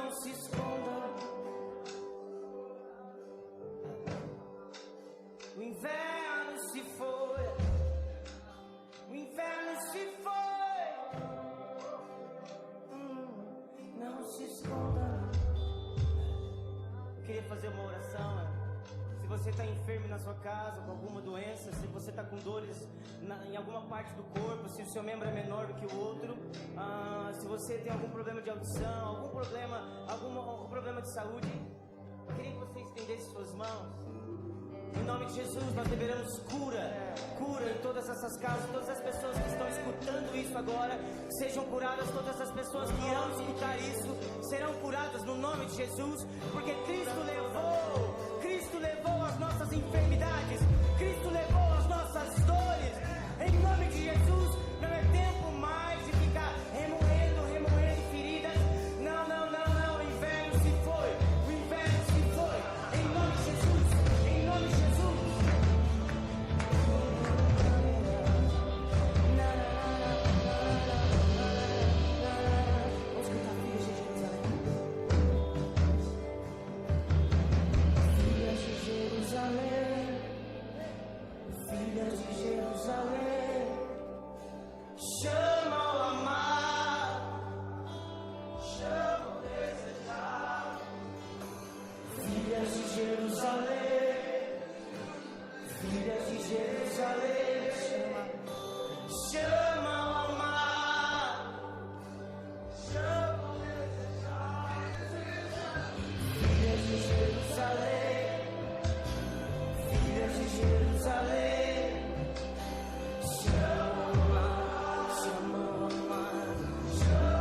não se esconda. O inverno se foi. O inverno se foi. Não se esconda. Eu queria fazer uma oração. Se você está enfermo na sua casa, com alguma doença, se você está com dores em alguma parte do corpo, se o seu membro é menor do que o outro, se você tem algum problema de audição, algum problema de saúde, eu queria que você estendesse suas mãos. Em nome de Jesus, nós liberamos cura em todas essas casas, todas as pessoas que estão escutando isso agora, sejam curadas, todas as pessoas que irão escutar isso, serão curadas no nome de Jesus, porque Cristo levou as nossas enfermidades, Cristo levou as nossas dores, em nome de Jesus. Não é tempo mais de ficar remoendo feridas, não, o inverno se foi, em nome de Jesus, em nome de Jesus. Vamos cantar Filhas de Jerusalém. Filhas de Jerusalém, filhas de Jerusalém, chama o amado, chama o desejado. Filhas de Jerusalém, filhas de Jerusalém, chama o amado, chama o desejado. Filhas de Jerusalém, filhas de Jerusalém, chama o amado, chama o amado, chama.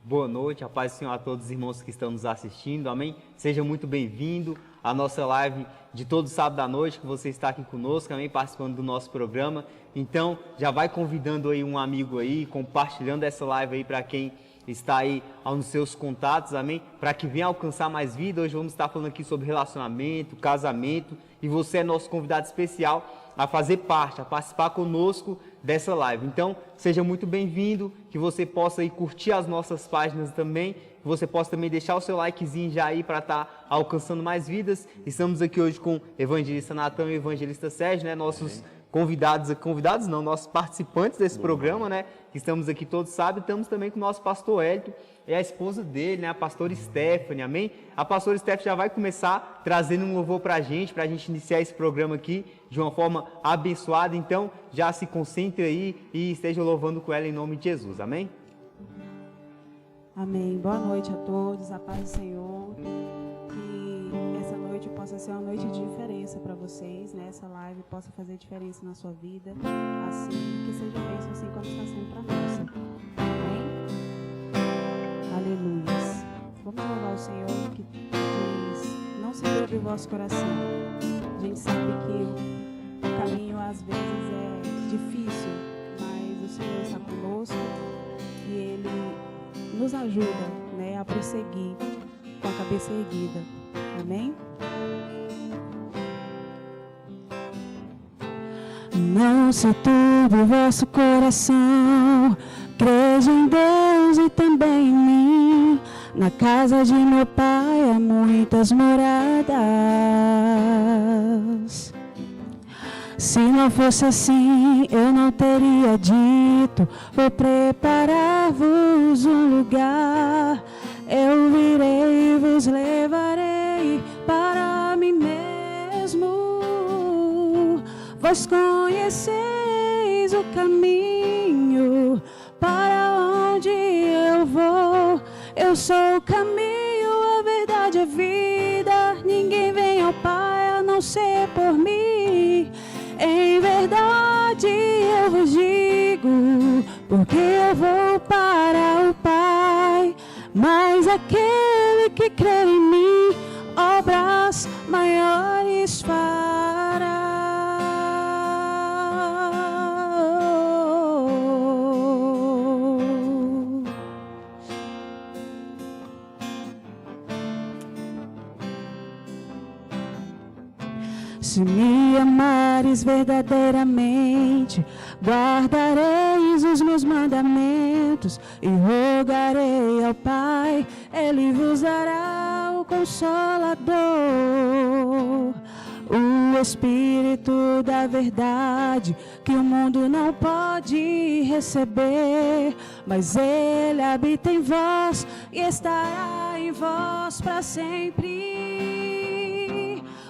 Boa noite, a paz do Senhor a todos os irmãos que estão nos assistindo, amém? Seja muito bem-vindo à nossa live de todo sábado à noite, que você está aqui conosco, amém? Participando do nosso programa. Então, já vai convidando aí um amigo aí, compartilhando essa live aí para quem está aí nos seus contatos, amém? Para que venha alcançar mais vida. Hoje vamos estar falando aqui sobre relacionamento, casamento, e você é nosso convidado especial a fazer parte, a participar conosco dessa live. Então, seja muito bem-vindo, que você possa aí curtir as nossas páginas também, que você possa também deixar o seu likezinho já aí para estar alcançando mais vidas. Estamos aqui hoje com o evangelista Natão e o evangelista Sérgio, né? Nossos convidados não, nossos participantes desse programa, né? Que estamos aqui todos sábados. Estamos também com o nosso pastor Hélito e a esposa dele, né? A pastora Stephanie, amém? A pastora Stephanie já vai começar trazendo um louvor para a gente iniciar esse programa aqui de uma forma abençoada. Então, já se concentre aí e esteja louvando com ela em nome de Jesus, amém? Amém. Boa noite a todos, a paz do Senhor. Que essa noite possa ser uma noite de diferença para vocês, né? Essa live possa fazer diferença na sua vida, assim, que seja bênção assim como está sendo para nós. Amém? Aleluia. Vamos louvar o Senhor que diz, não se turbe o vosso coração. A gente sabe que o caminho às vezes é difícil, mas o Senhor está conosco e Ele nos ajuda, né, a prosseguir com a cabeça erguida. Amém? Não se turbe o vosso coração, creja em Deus e também em mim. Na casa de meu pai há muitas moradas. Se não fosse assim, eu não teria dito, vou preparar-vos um lugar. Eu virei e vos levarei para mim mesmo. Vós conheceis o caminho para onde eu vou. Eu sou o caminho, a verdade e a vida. Ninguém vem ao Pai a não ser por mim. Em verdade eu vou para o Pai. Mas aquele que crer em mim, obras maiores fará. Se me amares verdadeiramente, guardareis os meus mandamentos, e rogarei ao Pai, Ele vos dará o Consolador, o Espírito da verdade, que o mundo não pode receber, mas Ele habita em vós e estará em vós para sempre.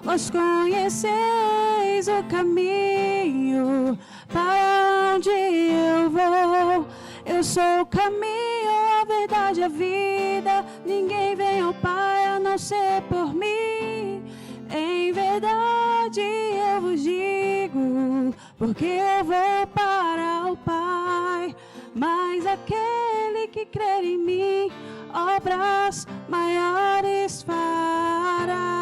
Vós conheceis o caminho para onde eu vou. Eu sou o caminho, a verdade e a vida. Ninguém vem ao Pai a não ser por mim. Em verdade eu vos digo, porque eu vou para o Pai. Mas aquele que crer em mim, obras maiores fará.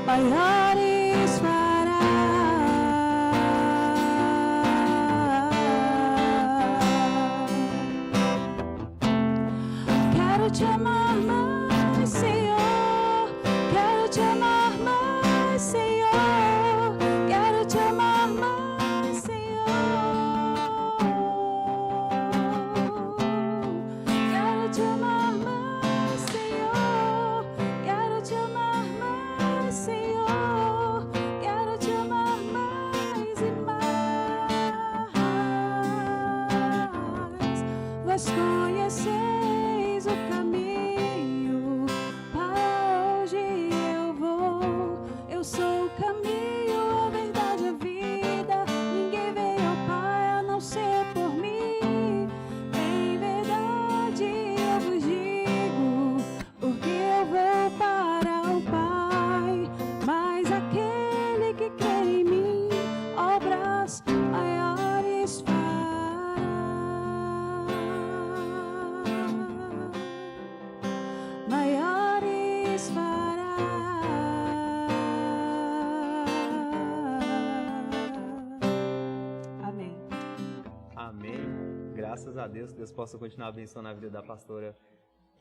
Maiores fará. Quero te amar mais, Senhor. Quero te amar mais, Senhor. Quero te amar mais, Senhor. Quero te amar mais, Senhor. Quero te amar mais, Senhor. Quero te amar mais e mais. Vós conheceis o caminho para onde eu vou. Eu sou o caminho, a verdade e a vida. Ninguém veio ao Pai a não ser por mim. Em verdade eu vos digo, porque eu vou para o Pai. Mas aquele que crer em mim, obras maiores fará. Maiores fará. Amém. Amém. Graças a Deus, que Deus possa continuar abençoando a vida da pastora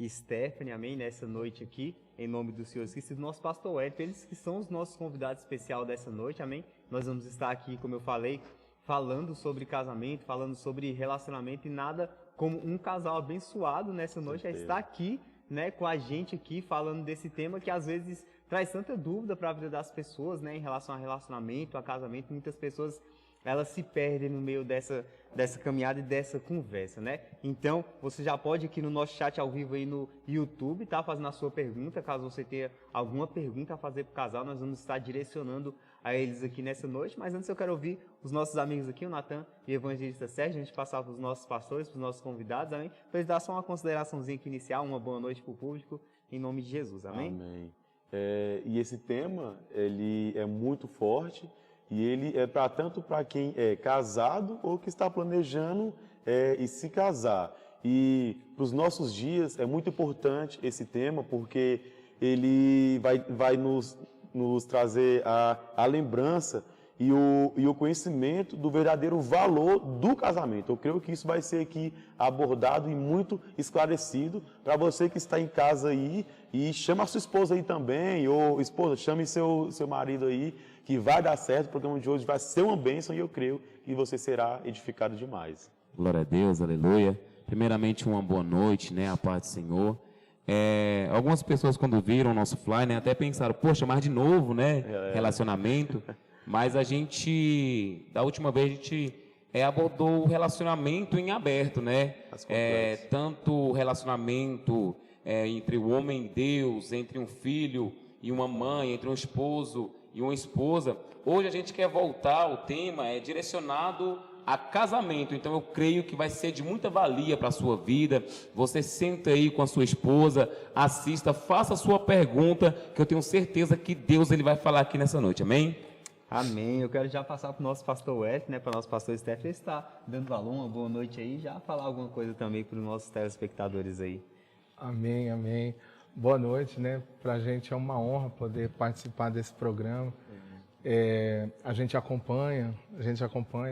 Stephanie, amém, nessa noite aqui, em nome do Senhor Cristo e do nosso pastor Wellington, eles que são os nossos convidados especiais dessa noite, amém. Nós vamos estar aqui, como eu falei, falando sobre casamento, falando sobre relacionamento, e nada como um casal abençoado nessa noite a estar aqui, né, com a gente aqui, falando desse tema que às vezes traz tanta dúvida para a vida das pessoas, né, em relação a relacionamento, a casamento. Muitas pessoas, elas se perdem no meio dessa caminhada e dessa conversa, né? Então, você já pode aqui no nosso chat ao vivo aí no YouTube, tá? Fazendo a sua pergunta, caso você tenha alguma pergunta a fazer para o casal, nós vamos estar direcionando a eles aqui nessa noite. Mas antes eu quero ouvir os nossos amigos aqui, o Natan e o Evangelista Sérgio, a gente passar para os nossos pastores, para os nossos convidados, amém? Para eles dar só uma consideraçãozinha aqui inicial, uma boa noite para o público, em nome de Jesus, amém? Amém. E esse tema, ele é muito forte, e ele é tanto para quem é casado ou que está planejando e se casar. E para os nossos dias é muito importante esse tema, porque ele vai nos trazer a lembrança e o conhecimento do verdadeiro valor do casamento. Eu creio que isso vai ser aqui abordado e muito esclarecido para você que está em casa aí, e chama a sua esposa aí também, ou esposa, chame seu marido aí, que vai dar certo. O programa de hoje vai ser uma bênção e eu creio que você será edificado demais. Glória a Deus, aleluia. Primeiramente, uma boa noite, né, a paz do Senhor. Algumas pessoas, quando viram o nosso fly, né, até pensaram, poxa, mas de novo, né, relacionamento. Mas a gente, da última vez, a gente abordou o relacionamento em aberto, né? Tanto o relacionamento entre o homem e Deus, entre um filho e uma mãe, entre um esposo e uma esposa. Hoje a gente quer voltar ao tema direcionado a casamento. Então eu creio que vai ser de muita valia para a sua vida. Você senta aí com a sua esposa, assista, faça a sua pergunta, que eu tenho certeza que Deus ele vai falar aqui nessa noite, amém? Amém. Eu quero já passar para o nosso pastor Wellington, né, para o nosso pastor Steph, ele está dando valor, uma boa noite aí, já falar alguma coisa também para os nossos telespectadores aí. Amém, amém. Boa noite, né? Para a gente é uma honra poder participar desse programa. A gente acompanha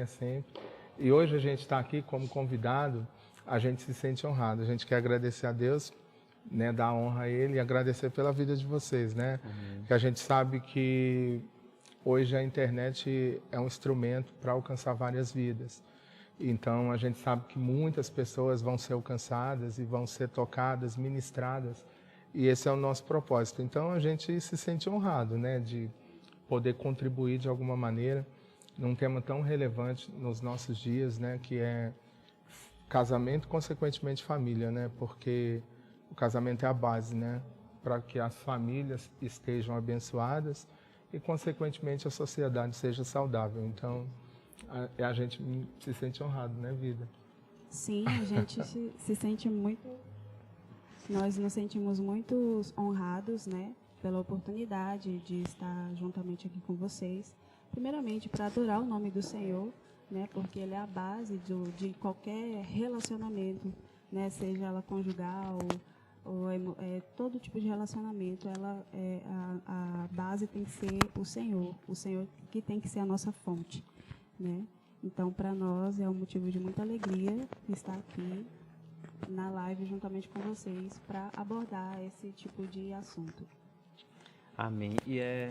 sempre. E hoje a gente está aqui como convidado, a gente se sente honrado. A gente quer agradecer a Deus, né, dar honra a Ele e agradecer pela vida de vocês, né? Que a gente sabe que hoje a internet é um instrumento para alcançar várias vidas. Então a gente sabe que muitas pessoas vão ser alcançadas e vão ser tocadas, ministradas. E esse é o nosso propósito. Então a gente se sente honrado, né, de poder contribuir de alguma maneira num tema tão relevante nos nossos dias, né, que é casamento, consequentemente família, né, porque o casamento é a base, né, para que as famílias estejam abençoadas e, consequentemente, a sociedade seja saudável. Então, a gente se sente honrado, né, vida? Sim, a gente se sente muito... Nós nos sentimos muito honrados, né, pela oportunidade de estar juntamente aqui com vocês. Primeiramente, para adorar o nome do Senhor, né, porque Ele é a base de qualquer relacionamento, né, seja ela conjugal ou todo tipo de relacionamento. A base tem que ser o Senhor que tem que ser a nossa fonte, né? Então, para nós é um motivo de muita alegria estar aqui na live juntamente com vocês para abordar esse tipo de assunto. Amém. E é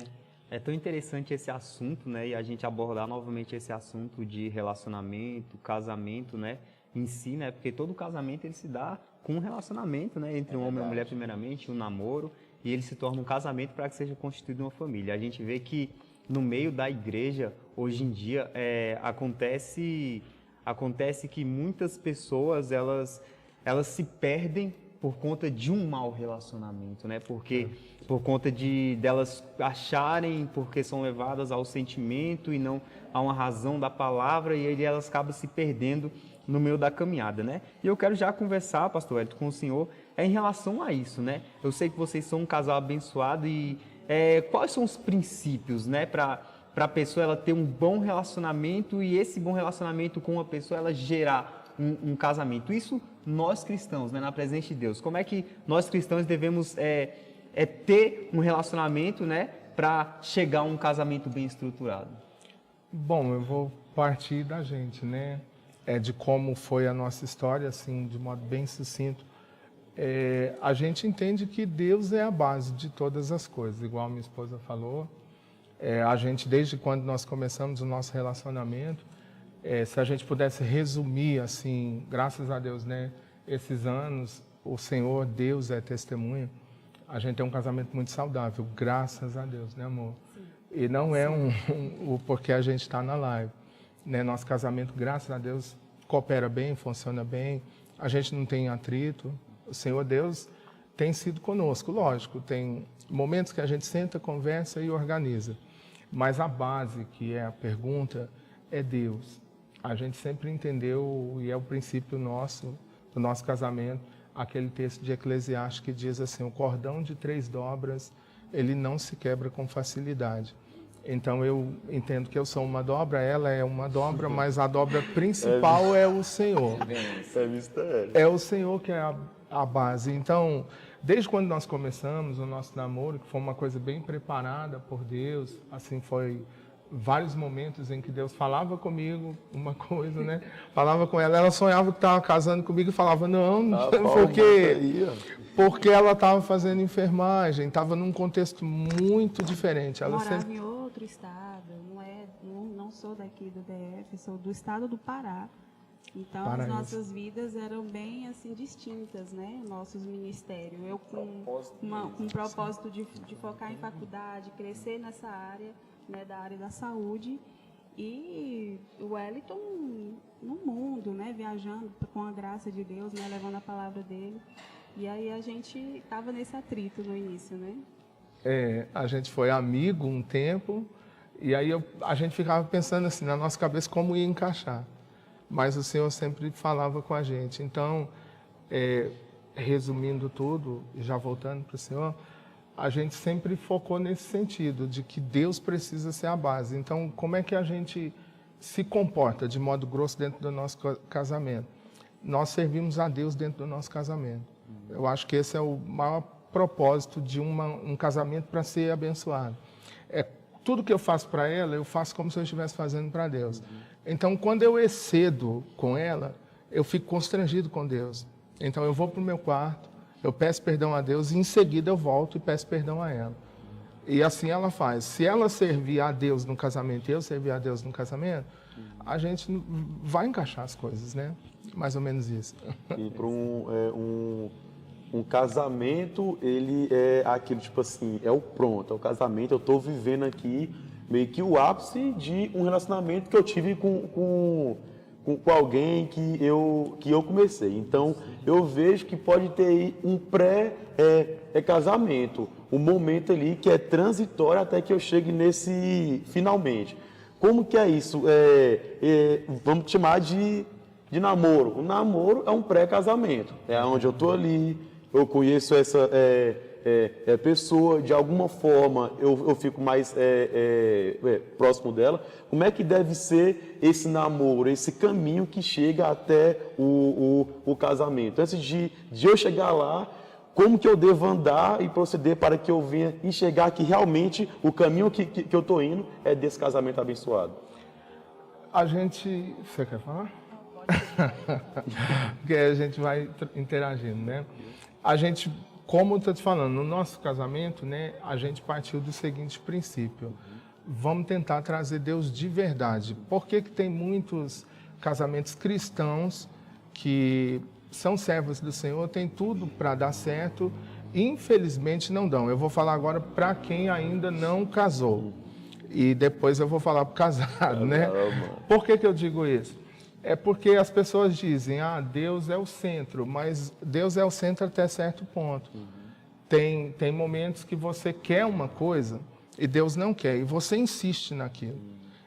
tão interessante esse assunto, né? E a gente abordar novamente esse assunto de relacionamento, casamento, né? Em si, né? Porque todo casamento ele se dá com um relacionamento, né? Entre um homem e uma mulher primeiramente, um namoro, e ele se torna um casamento para que seja constituída uma família. A gente vê que no meio da igreja, hoje em dia, acontece que muitas pessoas, elas se perdem por conta de um mau relacionamento, né? Porque por conta delas acharem, porque são levadas ao sentimento e não a uma razão da palavra, e aí elas acabam se perdendo no meio da caminhada, né? E eu quero já conversar, pastor Wellington, com o senhor em relação a isso, né? Eu sei que vocês são um casal abençoado e quais são os princípios, né, para a pessoa ela ter um bom relacionamento e esse bom relacionamento com uma pessoa ela gerar um casamento? Isso nós cristãos, né, na presença de Deus. Como é que nós cristãos devemos ter um relacionamento, né, para chegar a um casamento bem estruturado? Bom, eu vou partir da gente, né? De como foi a nossa história, assim, de modo bem sucinto. A gente entende que Deus é a base de todas as coisas, igual minha esposa falou. A gente, desde quando nós começamos o nosso relacionamento, se a gente pudesse resumir, assim, graças a Deus, né, esses anos, o Senhor, Deus é testemunha, a gente tem um casamento muito saudável, graças a Deus, né, amor? Sim. E não é o porque a gente está na live, né? Nosso casamento, graças a Deus, coopera bem, funciona bem, a gente não tem atrito. O Senhor Deus tem sido conosco, lógico, tem momentos que a gente senta, conversa e organiza, mas a base, que é a pergunta, é Deus. A gente sempre entendeu, e é o princípio do nosso casamento, aquele texto de Eclesiastes que diz assim: o cordão de 3 dobras, ele não se quebra com facilidade. Então eu entendo que eu sou uma dobra, ela é uma dobra, mas a dobra principal é o Senhor. É o Senhor que é a base. Então, desde quando nós começamos o nosso namoro, que foi uma coisa bem preparada por Deus, assim, foi vários momentos em que Deus falava comigo uma coisa, né? Falava com ela, ela sonhava que estava casando comigo e falava, não, porque ela estava fazendo enfermagem, estava num contexto muito diferente. Ela morava em outro estado, não sou daqui do DF, sou do estado do Pará. Então, as nossas vidas eram bem assim distintas, né? Nossos ministérios. Eu com um propósito de focar em faculdade, crescer nessa área, né, da área da saúde, e o Wellington no mundo, né, viajando com a graça de Deus, né, levando a palavra dele. E aí a gente estava nesse atrito no início, né? A gente foi amigo um tempo, e aí a gente ficava pensando assim na nossa cabeça como ia encaixar. Mas o Senhor sempre falava com a gente. Então, resumindo tudo, já voltando para o Senhor, a gente sempre focou nesse sentido, de que Deus precisa ser a base. Então, como é que a gente se comporta de modo grosso dentro do nosso casamento? Nós servimos a Deus dentro do nosso casamento. Eu acho que esse é o maior propósito de um casamento para ser abençoado. É tudo que eu faço para ela, eu faço como se eu estivesse fazendo para Deus. Então, quando eu excedo com ela, eu fico constrangido com Deus. Então, eu vou para o meu quarto, eu peço perdão a Deus e em seguida eu volto e peço perdão a ela. E assim ela faz. Se ela servir a Deus no casamento e eu servir a Deus no casamento, a gente vai encaixar as coisas, né? Mais ou menos isso. E para um casamento, ele é aquilo, tipo assim, é o pronto, é o casamento, eu estou vivendo aqui meio que o ápice de um relacionamento que eu tive com alguém que eu comecei. Então, eu vejo que pode ter aí um pré-casamento, um momento ali que é transitório até que eu chegue nesse finalmente. Como que é isso? Vamos chamar de namoro. O namoro é um pré-casamento. É onde eu estou ali, eu conheço essa pessoa, de alguma forma eu fico mais próximo dela. Como é que deve ser esse namoro, esse caminho que chega até o casamento? Antes de eu chegar lá, como que eu devo andar e proceder para que eu venha enxergar que realmente o caminho que eu estou indo é desse casamento abençoado? Você quer falar? Porque a gente vai interagindo, né? Como eu estou te falando, no nosso casamento, né, a gente partiu do seguinte princípio. Vamos tentar trazer Deus de verdade. Por que tem muitos casamentos cristãos que são servos do Senhor, tem tudo para dar certo, e infelizmente não dão. Eu vou falar agora para quem ainda não casou. E depois eu vou falar para o casado, né? Por que eu digo isso? É porque as pessoas dizem, Deus é o centro, mas Deus é o centro até certo ponto. Tem momentos que você quer uma coisa e Deus não quer, e você insiste naquilo.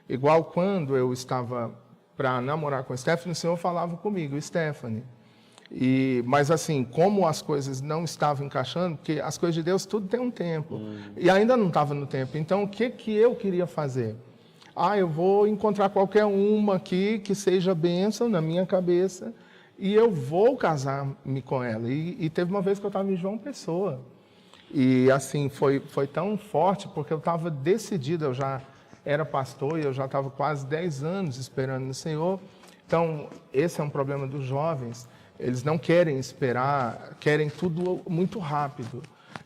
Igual quando eu estava para namorar com a Stephanie, o Senhor falava comigo, Stephanie. Mas assim, como as coisas não estavam encaixando, porque as coisas de Deus tudo tem um tempo, e ainda não estava no tempo. Então, o que eu queria fazer? Eu vou encontrar qualquer uma aqui que seja bênção na minha cabeça e eu vou casar-me com ela. E teve uma vez que eu estava em João Pessoa. E assim, foi tão forte porque eu estava decidido, eu já era pastor e eu já estava quase 10 anos esperando no Senhor. Então, esse é um problema dos jovens. Eles não querem esperar, querem tudo muito rápido.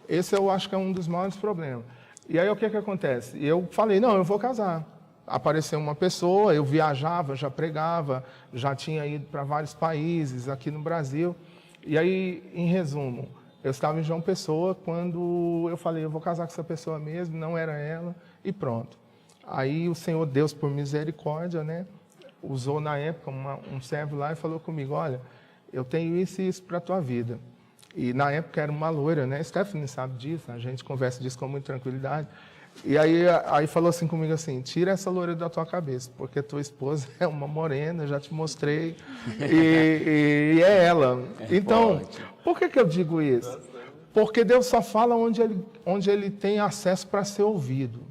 Esse eu acho que é um dos maiores problemas. E aí o que acontece? Eu falei, não, eu vou casar. Apareceu uma pessoa, eu viajava, já pregava, já tinha ido para vários países aqui no Brasil. E aí, em resumo, eu estava em João Pessoa quando eu falei, eu vou casar com essa pessoa mesmo, não era ela, e pronto. Aí o Senhor, Deus por misericórdia, né, usou na época um servo lá e falou comigo, olha, eu tenho isso e isso para a tua vida. E na época era uma loira, né, Stephanie sabe disso, a gente conversa disso com muita tranquilidade. E aí falou assim comigo assim, tira essa loira da tua cabeça, porque tua esposa é uma morena, já te mostrei, e é ela. Então, por que eu digo isso? Porque Deus só fala onde ele tem acesso para ser ouvido.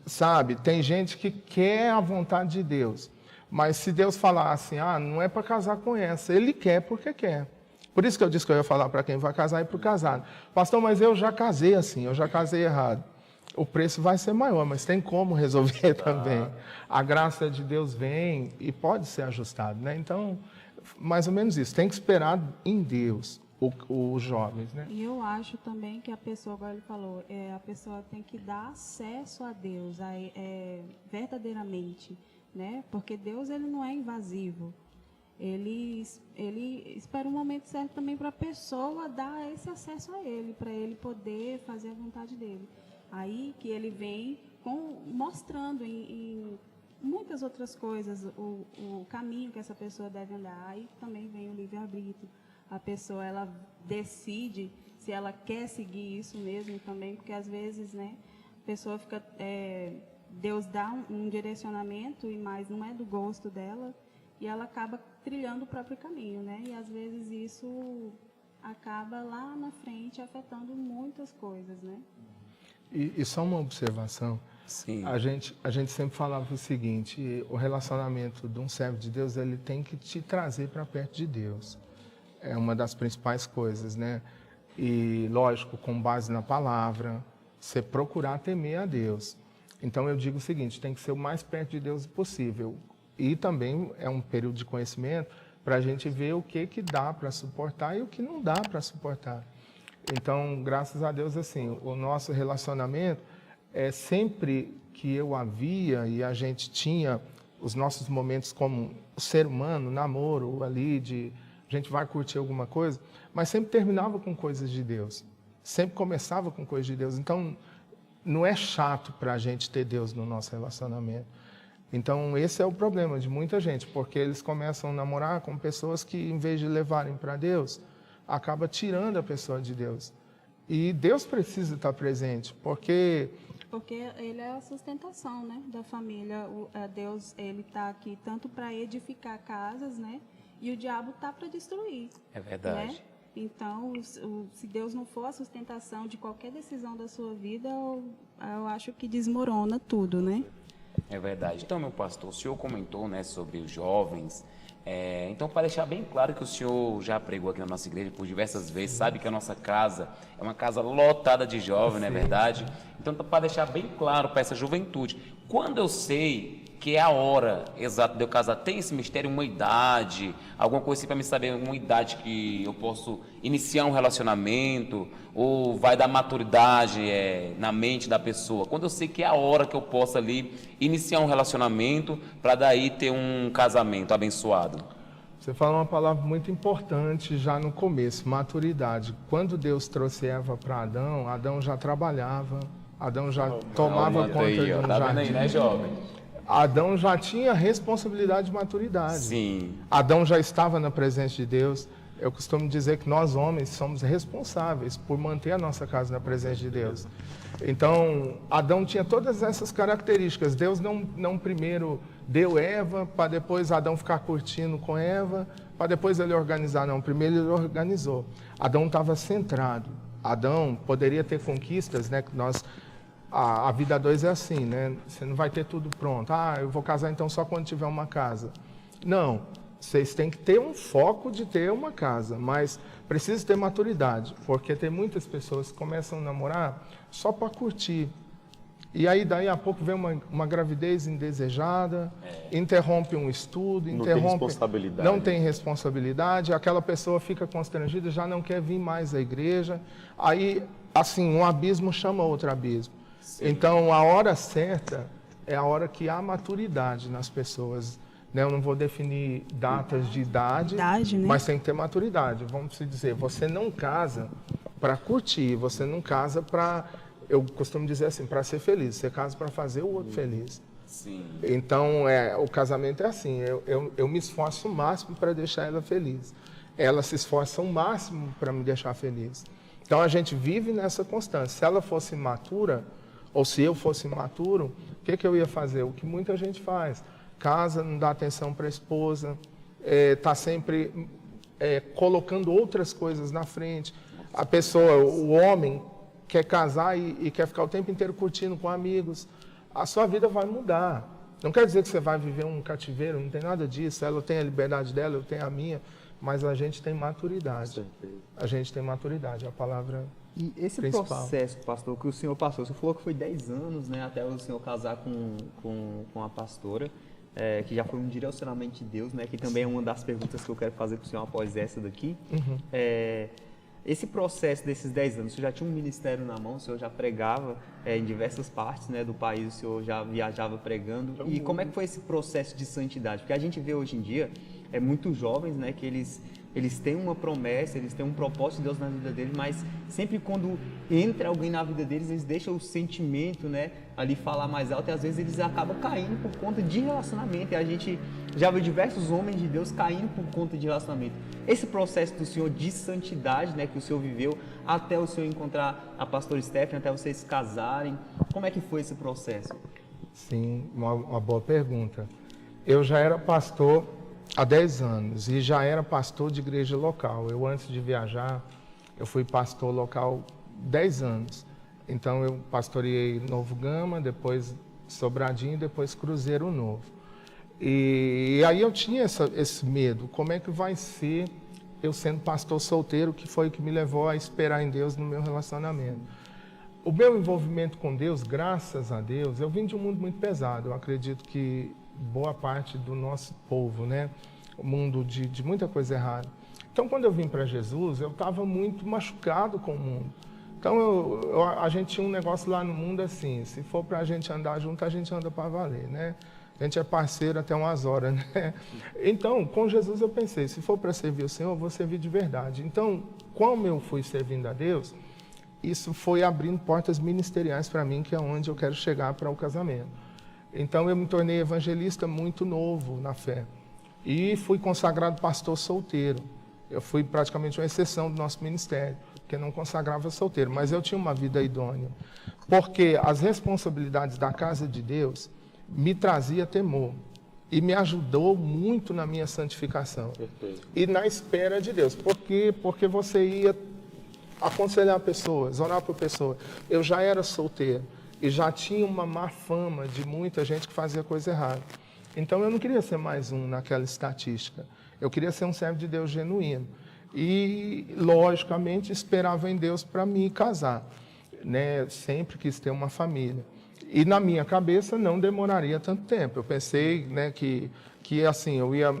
Sabe, tem gente que quer a vontade de Deus, mas se Deus falar assim, não é para casar com essa, ele quer porque quer. Por isso que eu disse que eu ia falar para quem vai casar e para o casado. Pastor, mas eu já casei assim, eu já casei errado. O preço vai ser maior, mas tem como resolver também. A graça de Deus vem e pode ser ajustado, né? Então, mais ou menos isso. Tem que esperar em Deus, os jovens, né? E eu acho também que a pessoa, agora ele falou, a pessoa tem que dar acesso a Deus, verdadeiramente, né? Porque Deus, ele não é invasivo. Ele espera um momento certo também para a pessoa dar esse acesso a ele, para ele poder fazer a vontade dele. Aí que ele vem mostrando em muitas outras coisas o caminho que essa pessoa deve andar. Aí também vem o livre-arbítrio. A pessoa, ela decide se ela quer seguir isso mesmo também, porque às vezes, né, a pessoa fica... Deus dá um direcionamento, mas não é do gosto dela, e ela acaba trilhando o próprio caminho, né? E às vezes isso acaba lá na frente afetando muitas coisas, né? E só uma observação. Sim. A gente sempre falava o seguinte: o relacionamento de um servo de Deus, ele tem que te trazer para perto de Deus. É uma das principais coisas, né? E, lógico, com base na palavra, você procurar temer a Deus. Então, eu digo o seguinte: tem que ser o mais perto de Deus possível. E também é um período de conhecimento para a gente ver o que dá para suportar e o que não dá para suportar. Então, graças a Deus, assim, o nosso relacionamento, sempre que eu havia e a gente tinha os nossos momentos como ser humano, namoro ali, a gente vai curtir alguma coisa, mas sempre terminava com coisas de Deus, sempre começava com coisas de Deus. Então, não é chato para a gente ter Deus no nosso relacionamento. Então, esse é o problema de muita gente, porque eles começam a namorar com pessoas que, em vez de levarem para Deus, acaba tirando a pessoa de Deus. E Deus precisa estar presente, porque ele é a sustentação, né, da família. Deus, ele está aqui tanto para edificar casas, né, e o diabo está para destruir. É verdade. Né? Então, se Deus não for a sustentação de qualquer decisão da sua vida, eu acho que desmorona tudo, né? É verdade. Então, meu pastor, o senhor comentou, né, sobre os jovens. Então, para deixar bem claro que o senhor já pregou aqui na nossa igreja por diversas vezes, sabe que a nossa casa é uma casa lotada de jovens, não é verdade? Então, para deixar bem claro para essa juventude, quando eu sei que é a hora exata de eu casar, tem esse mistério, uma idade, alguma coisa assim para me saber, uma idade que eu posso iniciar um relacionamento, ou vai dar maturidade na mente da pessoa? Quando eu sei que é a hora que eu posso ali iniciar um relacionamento para daí ter um casamento abençoado? você fala uma palavra muito importante já no começo, maturidade. Quando Deus trouxe Eva para Adão, Adão já trabalhava, Adão já tomava conta de um jardim. Aí, né, jovem? Adão já tinha responsabilidade de maturidade. Sim. Adão já estava na presença de Deus. Eu costumo dizer que nós, homens, somos responsáveis por manter a nossa casa na presença de Deus. Então, Adão tinha todas essas características. Deus não primeiro deu Eva, para depois Adão ficar curtindo com Eva, para depois ele organizar. Não, primeiro ele organizou. Adão estava centrado. Adão poderia ter conquistas, né? Que nós... A vida a dois é assim, né? Você não vai ter tudo pronto. Eu vou casar então só quando tiver uma casa. Não, vocês têm que ter um foco de ter uma casa, mas precisa ter maturidade, porque tem muitas pessoas que começam a namorar só para curtir. E aí, daí a pouco vem uma gravidez indesejada, interrompe um estudo, Não tem responsabilidade. Não tem responsabilidade, aquela pessoa fica constrangida, já não quer vir mais à igreja. Aí, assim, um abismo chama outro abismo. Sim. Então, a hora certa é a hora que há maturidade nas pessoas. Né? Eu não vou definir datas de idade, né? Mas tem que ter maturidade. Vamos dizer, você não casa para curtir, você não casa para, eu costumo dizer assim, para ser feliz. Você casa para fazer o outro feliz. Sim. Então, o casamento é assim, eu me esforço o máximo para deixar ela feliz. Ela se esforça o máximo para me deixar feliz. Então, a gente vive nessa constância. Se ela fosse imatura, ou se eu fosse imaturo, o que eu ia fazer? O que muita gente faz. Casa, não dá atenção para a esposa, está sempre colocando outras coisas na frente. A pessoa, o homem, quer casar e quer ficar o tempo inteiro curtindo com amigos. A sua vida vai mudar. Não quer dizer que você vai viver um cativeiro, não tem nada disso. Ela tem a liberdade dela, eu tenho a minha, mas a gente tem maturidade. A gente tem maturidade, a palavra E esse principal. processo, pastor, que o senhor passou, você falou que foi 10 anos, né, até o senhor casar com a pastora, que já foi um direcionamento de Deus, né, que também é uma das perguntas que eu quero fazer para o senhor após essa daqui. Uhum. Esse processo desses 10 anos, o senhor já tinha um ministério na mão, o senhor já pregava em diversas partes, né, do país, o senhor já viajava pregando. E como é que foi esse processo de santidade? Porque a gente vê hoje em dia muitos jovens, né, que eles têm uma promessa, eles têm um propósito de Deus na vida deles, mas sempre quando entra alguém na vida deles, eles deixam o sentimento, né, ali falar mais alto, e às vezes eles acabam caindo por conta de relacionamento. E a gente já viu diversos homens de Deus caindo por conta de relacionamento. Esse processo do senhor de santidade, né, que o senhor viveu, até o senhor encontrar a pastora Stephanie, até vocês se casarem, como é que foi esse processo? Sim, uma boa pergunta. Eu já era pastor há 10 anos e já era pastor de igreja local. Eu, antes de viajar, eu fui pastor local 10 anos. Então, eu pastoreei Novo Gama, depois Sobradinho, depois Cruzeiro Novo. E aí eu tinha esse medo. Como é que vai ser eu sendo pastor solteiro, que foi o que me levou a esperar em Deus no meu relacionamento? O meu envolvimento com Deus, graças a Deus, eu vim de um mundo muito pesado. Eu acredito que boa parte do nosso povo, né? O mundo de muita coisa errada. Então, quando eu vim para Jesus, eu estava muito machucado com o mundo. Então, a gente tinha um negócio lá no mundo assim, se for para a gente andar junto, a gente anda para valer, né? A gente é parceiro até umas horas, né? Então, com Jesus eu pensei, se for para servir o Senhor, eu vou servir de verdade. Então, como eu fui servindo a Deus, isso foi abrindo portas ministeriais para mim, que é onde eu quero chegar para o casamento. Então, eu me tornei evangelista muito novo na fé. E fui consagrado pastor solteiro. Eu fui praticamente uma exceção do nosso ministério, porque não consagrava solteiro. Mas eu tinha uma vida idônea. Porque as responsabilidades da casa de Deus me trazia temor e me ajudou muito na minha santificação. Perfeito. E na espera de Deus. Por quê? Porque você ia aconselhar pessoas, orar por pessoas. Eu já era solteiro e já tinha uma má fama de muita gente que fazia coisa errada. Então eu não queria ser mais um naquela estatística. Eu queria ser um servo de Deus genuíno. E, logicamente, esperava em Deus para me casar, né? Sempre quis ter uma família. E na minha cabeça não demoraria tanto tempo. Eu pensei, né, que assim, eu ia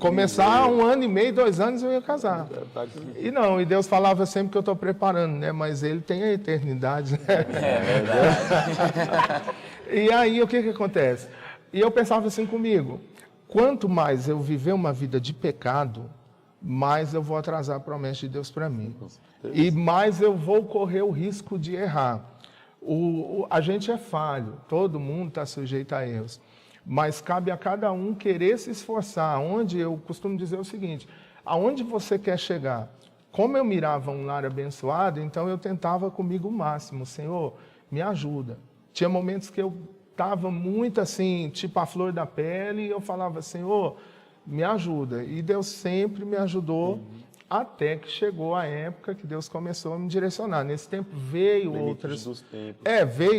começar 1 ano e meio, 2 anos eu ia casar. E não, e Deus falava sempre que eu estou preparando, né? Mas Ele tem a eternidade, né? É verdade. E aí, o que acontece? E eu pensava assim comigo, quanto mais eu viver uma vida de pecado, mais eu vou atrasar a promessa de Deus para mim. E mais eu vou correr o risco de errar. A gente é falho, todo mundo está sujeito a erros. Mas cabe a cada um querer se esforçar. Onde eu costumo dizer o seguinte, aonde você quer chegar? Como eu mirava um lar abençoado, então eu tentava comigo o máximo. Senhor, me ajuda. Tinha momentos que eu estava muito assim, tipo a flor da pele, e eu falava, Senhor, me ajuda. E Deus sempre me ajudou, até que chegou a época que Deus começou a me direcionar. Nesse tempo veio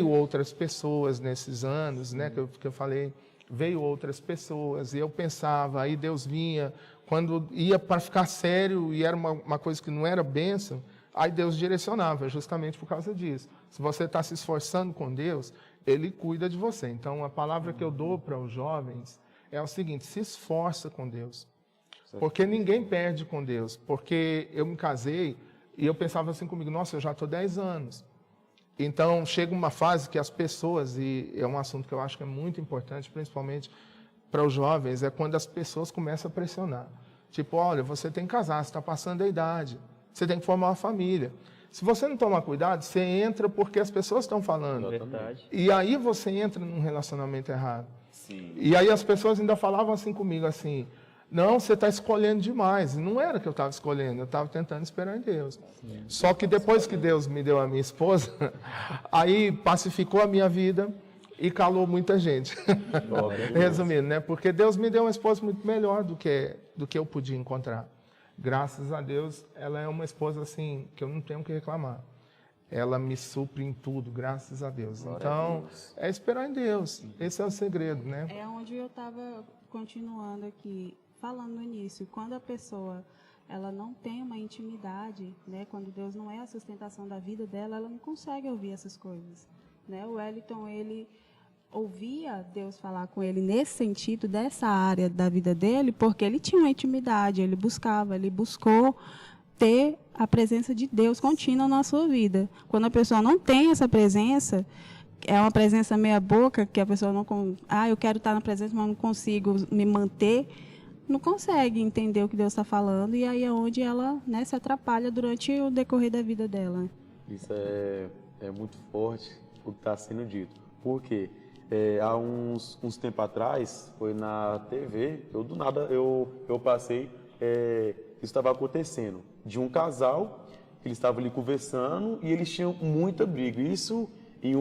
outras pessoas nesses anos, né, que eu falei, veio outras pessoas, e eu pensava, aí Deus vinha, quando ia para ficar sério, e era uma coisa que não era bênção, aí Deus direcionava, justamente por causa disso. Se você está se esforçando com Deus, Ele cuida de você. Então, a palavra que eu dou para os jovens é o seguinte, se esforça com Deus. Porque ninguém perde com Deus. Porque eu me casei e eu pensava assim comigo, nossa, eu já estou 10 anos. Então, chega uma fase que as pessoas, e é um assunto que eu acho que é muito importante, principalmente para os jovens, é quando as pessoas começam a pressionar. Tipo, olha, você tem que casar, você está passando a idade, você tem que formar uma família. Se você não tomar cuidado, você entra porque as pessoas estão falando. Verdade. E aí você entra num relacionamento errado. Sim. E aí as pessoas ainda falavam assim comigo, assim, não, você está escolhendo demais. Não era que eu estava escolhendo, eu estava tentando esperar em Deus. Sim. Só que depois que Deus me deu a minha esposa, aí pacificou a minha vida e calou muita gente. Resumindo, né? Porque Deus me deu uma esposa muito melhor do que eu podia encontrar. Graças a Deus, ela é uma esposa assim, que eu não tenho o que reclamar. Ela me supre em tudo, graças a Deus. Então, é esperar em Deus. Esse é o segredo, né? É onde eu estava continuando aqui, falando no início. Quando a pessoa ela não tem uma intimidade, né? Quando Deus não é a sustentação da vida dela, ela não consegue ouvir essas coisas. Né? O Wellington, ele ouvia Deus falar com ele nesse sentido, dessa área da vida dele, porque ele tinha uma intimidade, ele buscou ter a presença de Deus contínua na sua vida. Quando a pessoa não tem essa presença, é uma presença meia boca, que a pessoa não... eu quero estar na presença, mas não consigo me manter, não consegue entender o que Deus está falando, e aí é onde ela, né, se atrapalha durante o decorrer da vida dela. Isso é muito forte o que está sendo dito. Por quê? Há uns tempos atrás, foi na TV, do nada eu passei, isso estava acontecendo, de um casal, que eles estavam ali conversando e eles tinham muita briga. Isso em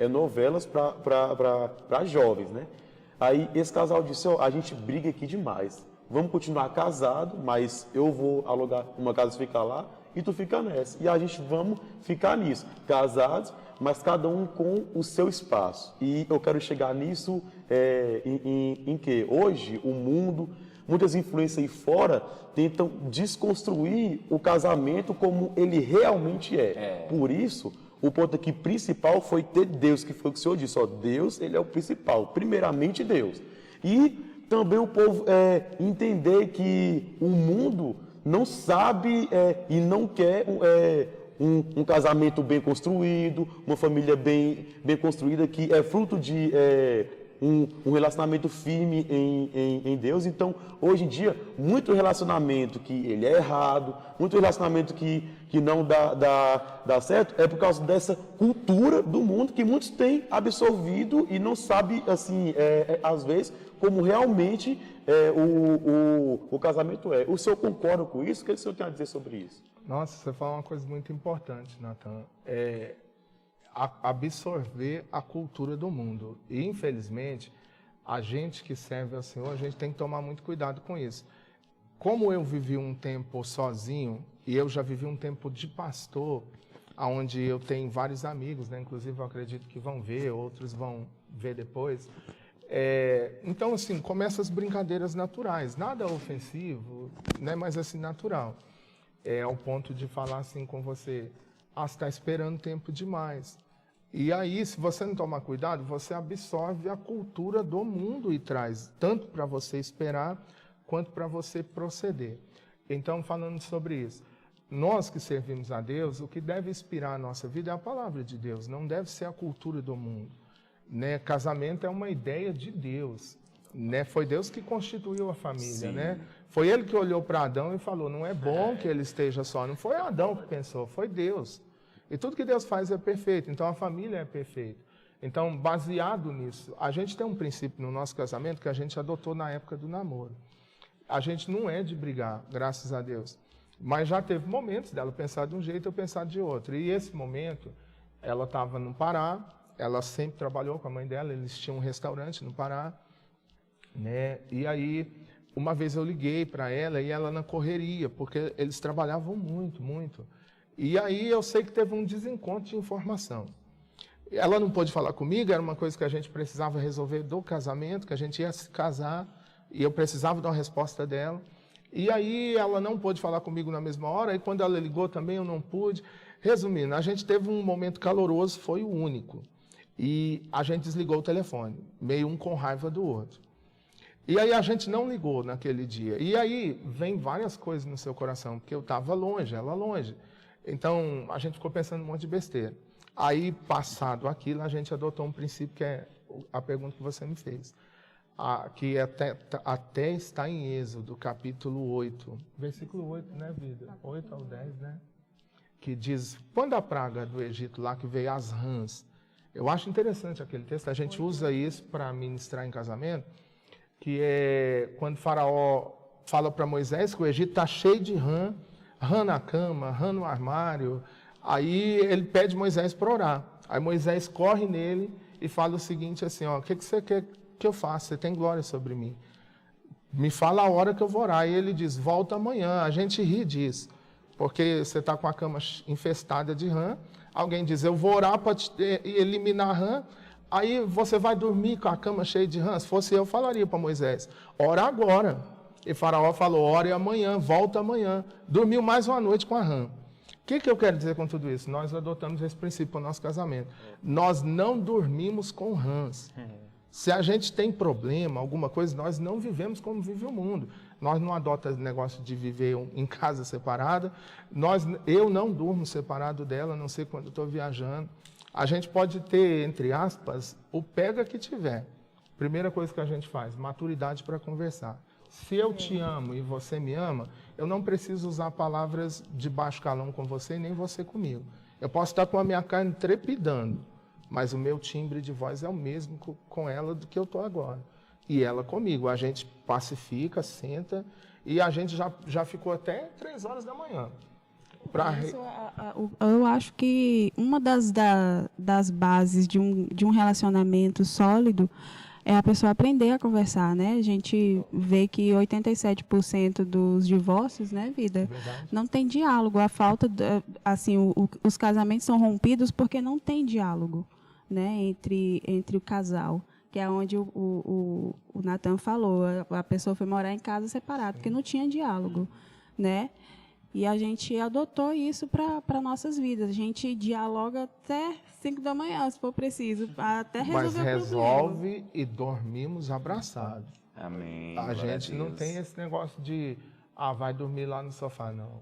novelas para jovens, né? Aí esse casal disse, a gente briga aqui demais. Vamos continuar casado, mas eu vou alugar uma casa e ficar lá e tu fica nessa. E a gente vamos ficar nisso, casados, mas cada um com o seu espaço. E eu quero chegar nisso em que hoje o mundo, muitas influências aí fora tentam desconstruir o casamento como ele realmente é. Por isso, o ponto aqui principal foi ter Deus, que foi o que o Senhor disse. Deus, ele é o principal, primeiramente Deus. E também o povo entender que o mundo não sabe e não quer um casamento bem construído, uma família bem construída, que é fruto de um relacionamento firme em Deus. Então, hoje em dia, muito relacionamento que ele é errado, muito relacionamento que não dá certo, é por causa dessa cultura do mundo que muitos têm absorvido e não sabem, assim, às vezes, como realmente o casamento é. O senhor concorda com isso? O que o senhor tem a dizer sobre isso? Nossa, você falou uma coisa muito importante, Natan. Absorver a cultura do mundo. E, infelizmente, a gente que serve ao Senhor, a gente tem que tomar muito cuidado com isso. Como eu vivi um tempo sozinho, e eu já vivi um tempo de pastor, onde eu tenho vários amigos, né? Inclusive eu acredito que vão ver, outros vão ver depois. Então, assim, começam as brincadeiras naturais, nada ofensivo, né? Mas assim, natural. Ao ponto de falar assim com você, você está esperando tempo demais. E aí, se você não tomar cuidado, você absorve a cultura do mundo e traz, tanto para você esperar, quanto para você proceder. Então, falando sobre isso, nós que servimos a Deus, o que deve inspirar a nossa vida é a palavra de Deus, não deve ser a cultura do mundo. Né? Casamento é uma ideia de Deus. Né? Foi Deus que constituiu a família. Né? Foi Ele que olhou para Adão e falou, não é bom que ele esteja só. Não foi Adão que pensou, foi Deus. E tudo que Deus faz é perfeito, então a família é perfeita. Então, baseado nisso, a gente tem um princípio no nosso casamento que a gente adotou na época do namoro. A gente não é de brigar, graças a Deus. Mas já teve momentos dela pensar de um jeito e eu pensar de outro. E esse momento, ela estava no Pará, ela sempre trabalhou com a mãe dela, eles tinham um restaurante no Pará. Né? E aí, uma vez eu liguei para ela e ela na correria, porque eles trabalhavam muito, muito. E aí eu sei que teve um desencontro de informação. Ela não pôde falar comigo, era uma coisa que a gente precisava resolver do casamento, que a gente ia se casar, e eu precisava de uma resposta dela. E aí ela não pôde falar comigo na mesma hora, e quando ela ligou também eu não pude. Resumindo, a gente teve um momento caloroso, foi o único. E a gente desligou o telefone, meio um com raiva do outro. E aí a gente não ligou naquele dia. E aí vem várias coisas no seu coração, porque eu estava longe, ela longe. Então, a gente ficou pensando um monte de besteira. Aí, passado aquilo, a gente adotou um princípio que é a pergunta que você me fez. Que até está em Êxodo, capítulo 8. Versículo 8, né, vida? 8 ao 10, né? Que diz, quando a praga do Egito lá, que veio as rãs. Eu acho interessante aquele texto, a gente usa isso para ministrar em casamento, que é quando Faraó fala para Moisés que o Egito está cheio de rã na cama, rã no armário. Aí ele pede Moisés para orar. Aí Moisés corre nele e fala o seguinte assim, o que você quer que eu faça? Você tem glória sobre mim. Me fala a hora que eu vou orar. E ele diz, volta amanhã. A gente ri disso, porque você está com a cama infestada de rã. Alguém diz, eu vou orar para eliminar a rã. Aí você vai dormir com a cama cheia de rã. Se fosse eu falaria para Moisés, ora agora. E Faraó falou, ore amanhã, volta amanhã. Dormiu mais uma noite com a rã. O que eu quero dizer com tudo isso? Nós adotamos esse princípio para o nosso casamento. Nós não dormimos com rãs. Se a gente tem problema, alguma coisa, nós não vivemos como vive o mundo. Nós não adotamos negócio de viver em casa separada. Eu não durmo separado dela, a não ser quando estou viajando. A gente pode ter, entre aspas, o pega que tiver. Primeira coisa que a gente faz, maturidade para conversar. Se eu te amo e você me ama, eu não preciso usar palavras de baixo calão com você, nem você comigo. Eu posso estar com a minha carne trepidando, mas o meu timbre de voz é o mesmo com ela do que eu estou agora. E ela comigo. A gente pacifica, senta, e a gente já ficou até 3 horas da manhã. Eu acho que uma das bases de um relacionamento sólido é a pessoa aprender a conversar, né? A gente vê que 87% dos divórcios, né, vida, não tem diálogo. A falta, assim, os casamentos são rompidos porque não tem diálogo, né, entre o casal, que é onde o Natan falou, a pessoa foi morar em casa separada, porque não tinha diálogo, né? E a gente adotou isso para nossas vidas. A gente dialoga até 5 da manhã, se for preciso, até resolver o problema. Mas resolve e dormimos abraçados. Amém. A Glória gente não Deus. tem esse negócio de, vai dormir lá no sofá, não.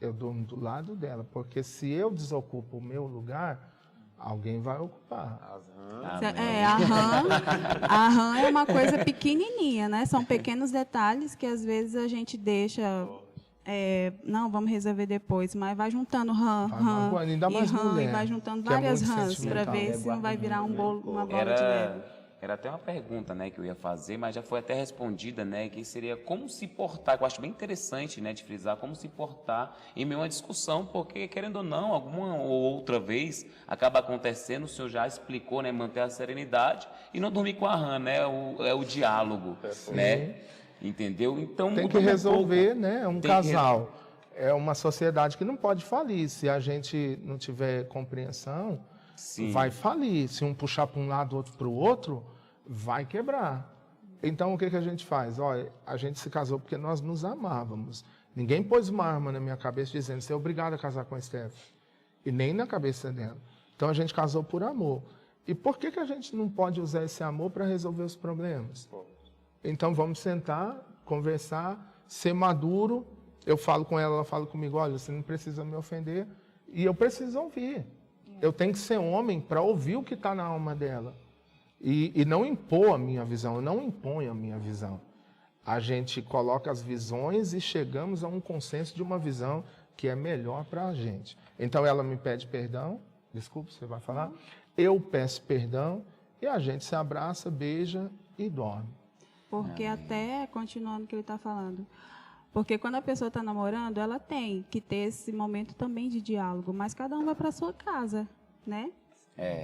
Eu durmo do lado dela, porque se eu desocupo o meu lugar, alguém vai ocupar. A rã é uma coisa pequenininha, né? São pequenos detalhes que às vezes a gente deixa, não, vamos resolver depois, mas vai juntando rã ainda mais mulher, e vai juntando que é várias muito rãs para sentimental. ver se não vai virar uma bola de neve. Era até uma pergunta, né, que eu ia fazer, mas já foi até respondida, né, que seria como se portar, que eu acho bem interessante, né, de frisar, como se portar em meio a uma discussão, porque, querendo ou não, alguma ou outra vez acaba acontecendo, o senhor já explicou, né, manter a serenidade e não dormir com a rã, né, o diálogo, né, entendeu? Então, tem que resolver, né, é um casal, é uma sociedade que não pode falir, se a gente não tiver compreensão, Sim. vai falir. Se um puxar para um lado, outro para o outro, vai quebrar. Então, o que a gente faz? Olha, a gente se casou porque nós nos amávamos. Ninguém pôs uma arma na minha cabeça dizendo, você é obrigado a casar com a Steph. E nem na cabeça dela. Então, a gente casou por amor. E por que a gente não pode usar esse amor para resolver os problemas? Então, vamos sentar, conversar, ser maduro. Eu falo com ela, ela fala comigo, olha, você não precisa me ofender. E eu preciso ouvir. Eu tenho que ser homem para ouvir o que está na alma dela. E não impor a minha visão, eu não imponho a minha visão. A gente coloca as visões e chegamos a um consenso de uma visão que é melhor para a gente. Então ela me pede perdão, desculpa, você vai falar? Eu peço perdão e a gente se abraça, beija e dorme. Porque até, continuando o que ele está falando, porque quando a pessoa está namorando, ela tem que ter esse momento também de diálogo, mas cada um vai para a sua casa, né?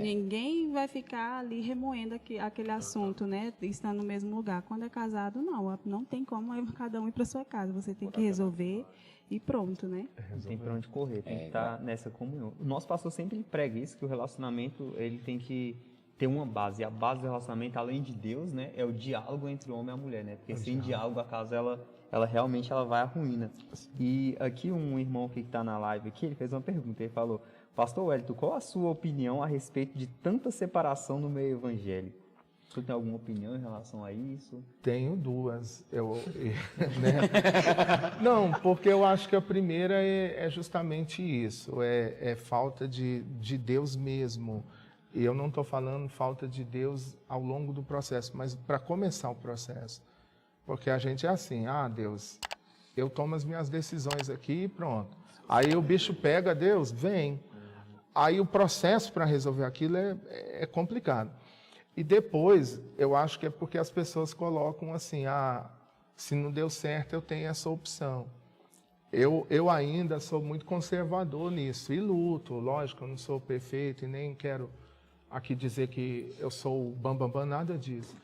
Ninguém vai ficar ali remoendo aquele assunto, né? Estando no mesmo lugar. Quando é casado, não tem como cada um ir para sua casa. Você tem que resolver e pronto, né? Não tem para onde correr, tem que estar nessa comunhão. O nosso pastor sempre prega isso, que o relacionamento ele tem que ter uma base. E a base do relacionamento, além de Deus, né, é o diálogo entre o homem e a mulher, né? Porque sem diálogo a casa ela realmente vai à ruína. E aqui um irmão que está na live aqui, ele fez uma pergunta, ele falou, Pastor Wellington, qual a sua opinião a respeito de tanta separação no meio evangélico? Você tem alguma opinião em relação a isso? Tenho duas. Né? Não, porque eu acho que a primeira é justamente isso, é falta de Deus mesmo. E eu não estou falando falta de Deus ao longo do processo, mas para começar o processo. Porque a gente é assim, Deus, eu tomo as minhas decisões aqui e pronto. Aí o bicho pega, Deus, vem. Aí o processo para resolver aquilo é complicado. E depois, eu acho que é porque as pessoas colocam assim, se não deu certo, eu tenho essa opção. Eu ainda sou muito conservador nisso e luto, lógico, eu não sou perfeito e nem quero aqui dizer que eu sou o bambambam, nada disso.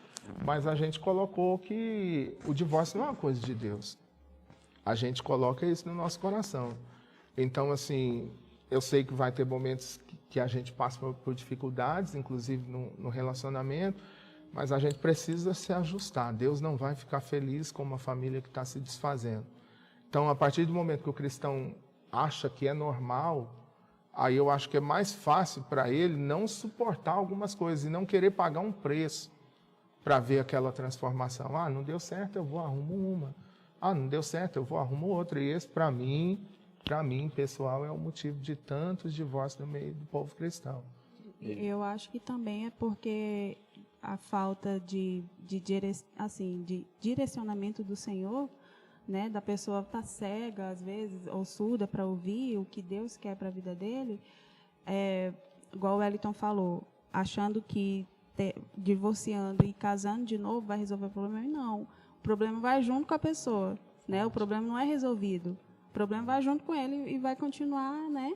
Mas a gente colocou que o divórcio não é uma coisa de Deus. A gente coloca isso no nosso coração. Então, assim, eu sei que vai ter momentos que a gente passa por dificuldades, inclusive no relacionamento, mas a gente precisa se ajustar. Deus não vai ficar feliz com uma família que está se desfazendo. Então, a partir do momento que o cristão acha que é normal, aí eu acho que é mais fácil para ele não suportar algumas coisas e não querer pagar um preço para ver aquela transformação. Não deu certo, eu vou arrumo uma. Não deu certo, eu vou arrumo outra. E esse, para mim, pessoal, é o motivo de tantos divórcios no meio do povo cristão. Eu acho que também é porque a falta de direcionamento do Senhor, né, da pessoa estar cega, às vezes, ou surda para ouvir o que Deus quer para a vida dele, igual o Wellington falou, achando que divorciando e casando de novo vai resolver o problema. Não, o problema vai junto com a pessoa, né? O problema não é resolvido. O problema vai junto com ele e vai continuar, né?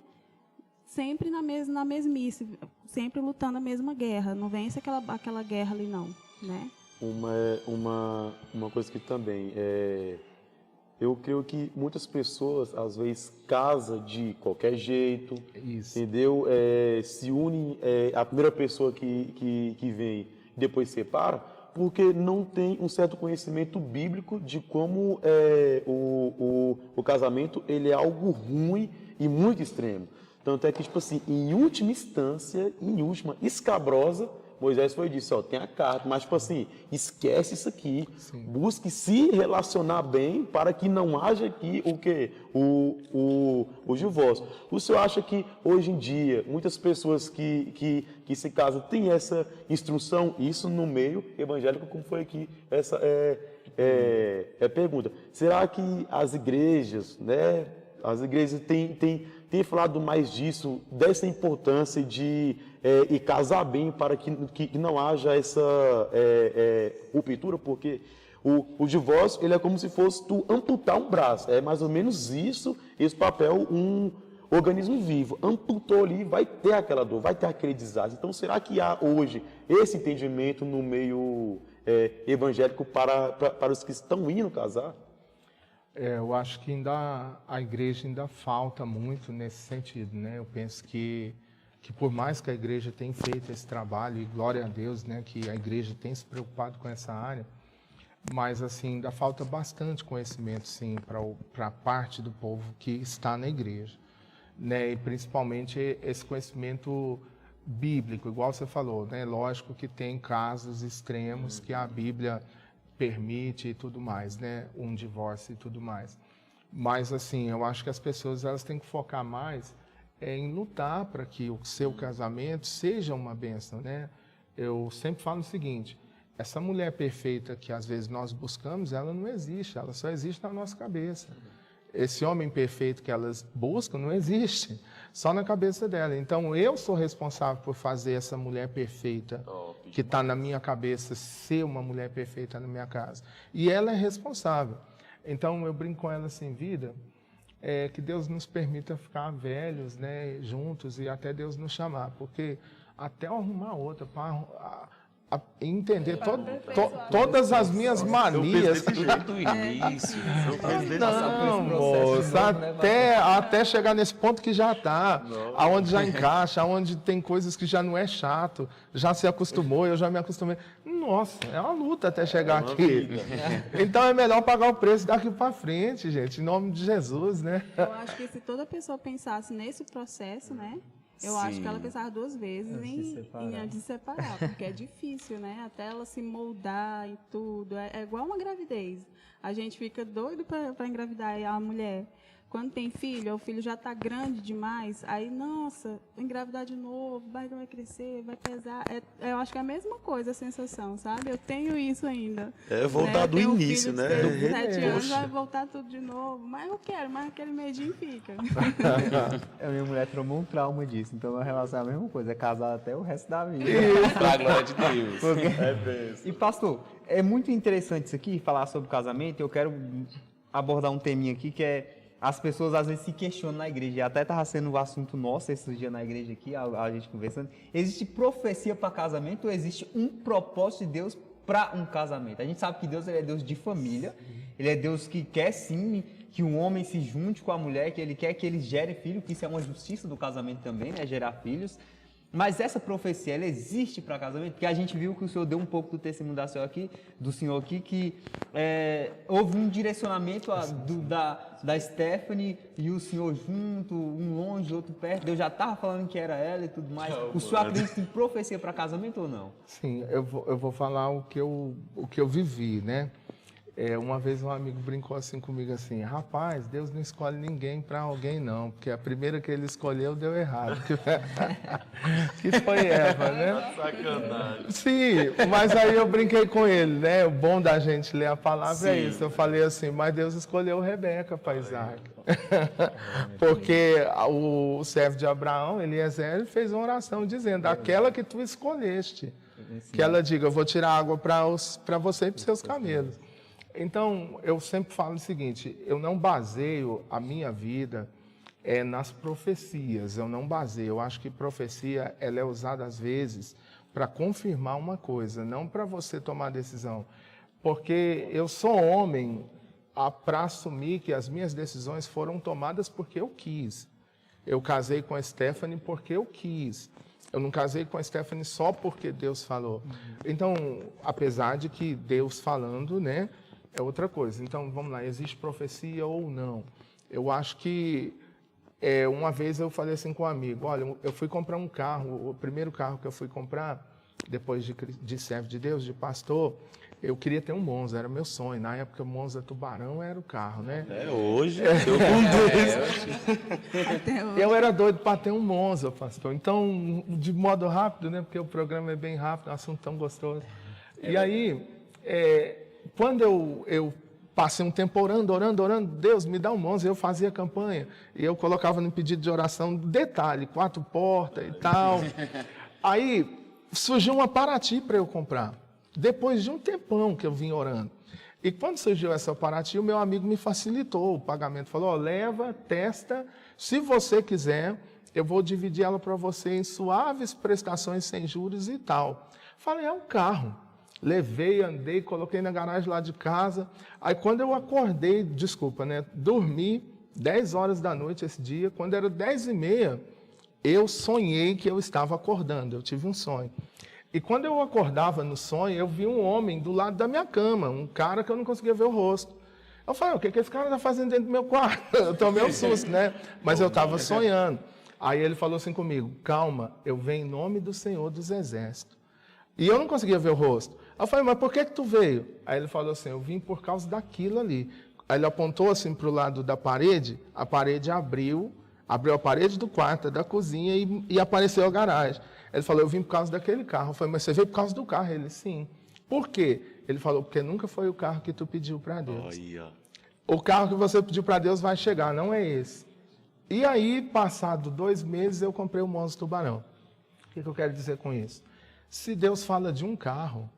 Sempre na mesmice, sempre lutando a mesma guerra. Não vence aquela guerra ali, não. né? Uma coisa que também eu creio que muitas pessoas às vezes casam de qualquer jeito, Isso. entendeu? Se unem a primeira pessoa que vem depois separa, porque não tem um certo conhecimento bíblico de como o casamento ele é algo ruim e muito extremo. Tanto é que, tipo assim, em última instância, em última, escabrosa, Moisés foi disso, tem a carta, mas, tipo assim, esquece isso aqui. Sim. Busque se relacionar bem para que não haja aqui o quê? O divórcio. O senhor acha que, hoje em dia, muitas pessoas que se casam têm essa instrução, isso no meio evangélico, como foi aqui essa pergunta. Será que as igrejas, né, têm falado mais disso, dessa importância de e casar bem para que não haja essa ruptura, porque o divórcio ele é como se fosse tu amputar um braço, é mais ou menos esse papel, um organismo vivo, amputou ali, vai ter aquela dor, vai ter aquele desastre. Então, será que há hoje esse entendimento no meio evangélico para os que estão indo casar? Eu acho que a igreja ainda falta muito nesse sentido, né? Eu penso que por mais que a igreja tenha feito esse trabalho, e glória a Deus, né, que a igreja tem se preocupado com essa área, mas assim, ainda falta bastante conhecimento, sim, para a parte do povo que está na igreja, né? E principalmente esse conhecimento bíblico, igual você falou, né? Lógico que tem casos extremos que a Bíblia permite e tudo mais, né? Um divórcio e tudo mais. Mas, assim, eu acho que as pessoas elas têm que focar mais em lutar para que o seu casamento seja uma bênção, né? Eu sempre falo o seguinte, essa mulher perfeita que às vezes nós buscamos, ela não existe, ela só existe na nossa cabeça. Esse homem perfeito que elas buscam não existe, só na cabeça dela. Então, eu sou responsável por fazer essa mulher perfeita que está na minha cabeça ser uma mulher perfeita na minha casa. E ela é responsável. Então, eu brinco com ela assim, vida, que Deus nos permita ficar velhos, né, juntos e até Deus nos chamar, porque até eu arrumar outra para entender todas as minhas manias. Do início. Não, moço, até chegar nesse ponto que já está, aonde já encaixa, aonde tem coisas que já não é chato, já se acostumou, eu já me acostumei. Nossa, é uma luta até chegar aqui. Então é melhor pagar o preço daqui para frente, gente, em nome de Jesus, né? Eu acho que se toda pessoa pensasse nesse processo, né? Eu acho que ela pensava duas vezes em se separar, porque é difícil, né? Até ela se moldar em tudo. É igual uma gravidez. A gente fica doido para engravidar. E a mulher, quando tem filho, o filho já está grande demais, aí, nossa, engravidar de novo, vai crescer, vai pesar. Eu acho que é a mesma coisa a sensação, sabe? Eu tenho isso ainda. Voltar do início, né? De 7 anos vai voltar tudo de novo. Mas eu quero, mas aquele medinho fica. A minha mulher tomou um trauma disso, então a relação é a mesma coisa, é casar até o resto da vida. Pra glória de Deus. E pastor, é muito interessante isso aqui, falar sobre casamento, eu quero abordar um teminha aqui que é as pessoas às vezes se questionam na igreja, e até estava sendo um assunto nosso esses dias na igreja aqui, a gente conversando, existe profecia para casamento ou existe um propósito de Deus para um casamento? A gente sabe que Deus ele é Deus de família, ele é Deus que quer sim que um homem se junte com a mulher, que ele quer que ele gere filho, que isso é uma justiça do casamento também, né, gerar filhos. Mas essa profecia, ela existe para casamento? Porque a gente viu que o senhor deu um pouco do testemunho do senhor aqui, que houve um direcionamento da Stephanie e o senhor junto, um longe, outro perto. Deus já estava falando que era ela e tudo mais. O senhor acredita em profecia para casamento ou não? Sim, eu vou falar o que eu vivi, né? Uma vez um amigo brincou assim comigo assim, rapaz, Deus não escolhe ninguém para alguém não, porque a primeira que ele escolheu deu errado. Que foi Eva, né? Sacanagem. Sim, mas aí eu brinquei com ele, né? O bom da gente ler a palavra é isso. Eu falei assim, mas Deus escolheu Rebeca para Isaac. Porque o servo de Abraão, Eliezer, fez uma oração dizendo, aquela que tu escolheste, que ela diga, eu vou tirar água para você e para os seus camelos. Então, eu sempre falo o seguinte, eu não baseio a minha vida nas profecias, eu não baseio. Eu acho que profecia ela é usada às vezes para confirmar uma coisa, não para você tomar decisão. Porque eu sou homem para assumir que as minhas decisões foram tomadas porque eu quis. Eu casei com a Stephanie porque eu quis. Eu não casei com a Stephanie só porque Deus falou. Então, apesar de que Deus falando, né, é outra coisa. Então, vamos lá, existe profecia ou não? Eu acho que uma vez eu falei assim com um amigo, olha, eu fui comprar um carro, o primeiro carro que eu fui comprar, depois de servo de Deus, de pastor, eu queria ter um Monza, era meu sonho. Na época, o Monza Tubarão era o carro, né? Hoje, eu com Eu era doido para ter um Monza, pastor. Então, de modo rápido, né? Porque o programa é bem rápido, um assunto tão gostoso. E aí, quando eu passei um tempo orando, Deus me dá um Monza, eu fazia campanha. E eu colocava no pedido de oração, detalhe, 4 portas e tal. Aí, surgiu uma Paraty para eu comprar. Depois de um tempão que eu vim orando. E quando surgiu essa Paraty, o meu amigo me facilitou o pagamento. Falou, leva, testa, se você quiser, eu vou dividir ela para você em suaves prestações sem juros e tal. Falei, é um carro. Levei, andei, coloquei na garagem lá de casa. Aí quando eu acordei, dormi 10 horas da noite esse dia. Quando era 10h30, eu sonhei que eu estava acordando. Eu tive um sonho. E quando eu acordava no sonho, eu vi um homem do lado da minha cama, um cara que eu não conseguia ver o rosto. Eu falei, o que esse cara está fazendo dentro do meu quarto? Eu tomei um susto, né? Mas eu estava sonhando. Aí ele falou assim comigo, calma, eu venho em nome do Senhor dos Exércitos. E eu não conseguia ver o rosto. Eu falei, mas por que tu veio? Aí ele falou assim, eu vim por causa daquilo ali. Aí ele apontou assim para o lado da parede, a parede abriu a parede do quarto, da cozinha e apareceu a garagem. Ele falou, eu vim por causa daquele carro. Eu falei, mas você veio por causa do carro? Ele, sim. Por quê? Ele falou, porque nunca foi o carro que tu pediu para Deus. O carro que você pediu para Deus vai chegar, não é esse. E aí, passado 2 meses, eu comprei o Monza Tubarão. O que eu quero dizer com isso? Se Deus fala de um carro,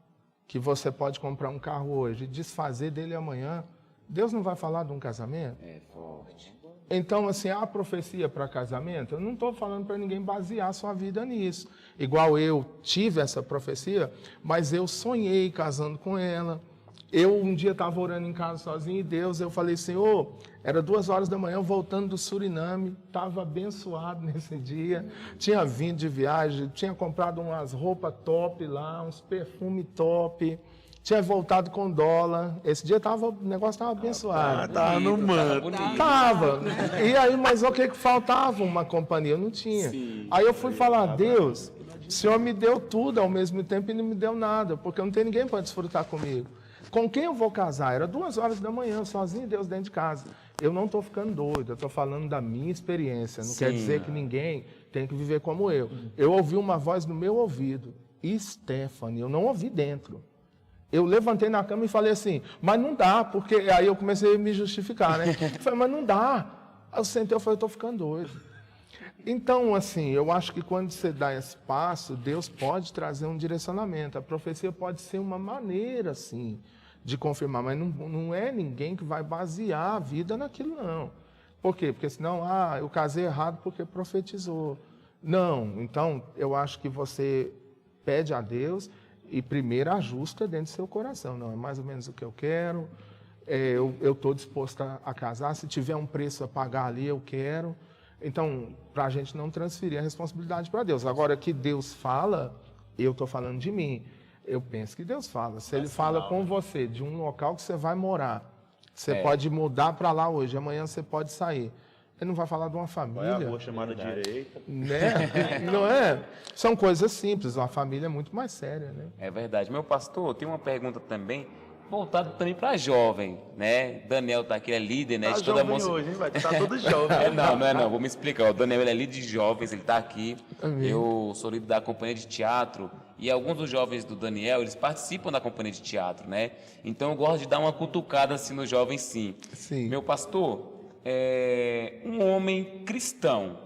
que você pode comprar um carro hoje e desfazer dele amanhã, Deus não vai falar de um casamento? É forte. Então, assim, a profecia para casamento, eu não estou falando para ninguém basear sua vida nisso. Igual eu tive essa profecia, mas eu sonhei casando com ela. Eu um dia estava orando em casa sozinho e Deus, eu falei, Senhor, era 2 horas da manhã, voltando do Suriname, estava abençoado nesse dia, tinha vindo de viagem, tinha comprado umas roupas top lá, uns perfumes top, tinha voltado com dólar. Esse dia o negócio estava abençoado. Tava no manto. Tava. E aí, mas o que faltava? Uma companhia, eu não tinha. Sim. Aí eu fui falar, Deus, o Senhor me deu tudo ao mesmo tempo e não me deu nada, porque não tem ninguém para desfrutar comigo. Com quem eu vou casar? Era 2 horas da manhã, sozinho, Deus dentro de casa. Eu não estou ficando doido, eu estou falando da minha experiência. Não quer dizer que ninguém tem que viver como eu. Eu ouvi uma voz no meu ouvido, Stephanie, eu não ouvi dentro. Eu levantei na cama e falei assim, mas não dá, porque... Aí eu comecei a me justificar, né? Eu falei, mas não dá. Aí eu sentei e falei, eu estou ficando doido. Então, assim, eu acho que quando você dá esse passo, Deus pode trazer um direcionamento. A profecia pode ser uma maneira, assim, de confirmar, mas não é ninguém que vai basear a vida naquilo, não. Por quê? Porque senão, eu casei errado porque profetizou. Não, então, eu acho que você pede a Deus... E primeiro ajusta dentro do seu coração. Não, é mais ou menos o que eu quero. Eu estou disposto a casar. Se tiver um preço a pagar ali, eu quero. Então, para a gente não transferir a responsabilidade para Deus. Agora que Deus fala, eu estou falando de mim. Eu penso que Deus fala. Se Ele fala com você de um local que você vai morar, você pode mudar para lá hoje, amanhã você pode sair. Ele não vai falar de uma família. Vai a rua chamada direita. Né? Não é? São coisas simples. Uma família é muito mais séria, né? É verdade. Meu pastor, tem uma pergunta também, voltada também para jovem, né? Daniel está aqui, é líder, né? Tá de toda a jovem hoje, hein? Vai estar todo jovem. Não. Vou me explicar. O Daniel ele é líder de jovens, ele está aqui. Amém. Eu sou líder da companhia de teatro. E alguns dos jovens do Daniel, eles participam da companhia de teatro, né? Então eu gosto de dar uma cutucada assim nos jovens, sim. Sim. Meu pastor, um homem cristão,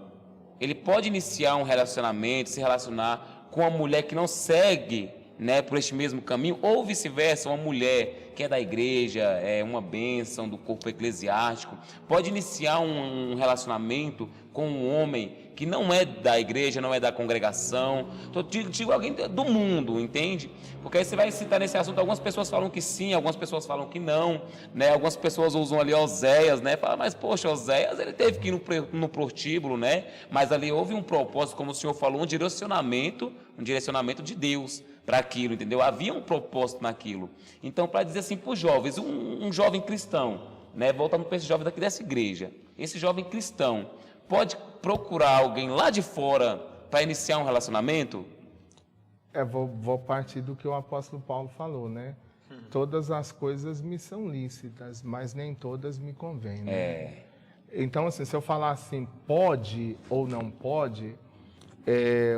ele pode iniciar um relacionamento, se relacionar com uma mulher que não segue, né, por este mesmo caminho, ou vice-versa, uma mulher que é da igreja, é uma bênção do corpo eclesiástico, pode iniciar um relacionamento com um homem que não é da igreja, não é da congregação, digo alguém do mundo, entende? Porque aí você vai citar nesse assunto, algumas pessoas falam que sim, algumas pessoas falam que não, né? Algumas pessoas usam ali Oséias, né? Fala, mas poxa, Oséias, ele teve que ir no prostíbulo, né? Mas ali houve um propósito, como o senhor falou, um direcionamento de Deus para aquilo, entendeu? Havia um propósito naquilo. Então, para dizer assim para os jovens, um jovem cristão, né? Voltando para esse jovem daqui dessa igreja, esse jovem cristão pode procurar alguém lá de fora para iniciar um relacionamento? Vou partir do que o apóstolo Paulo falou, né? Todas as coisas me são lícitas, mas nem todas me convêm. Né? Então, assim, se eu falar assim, pode ou não pode,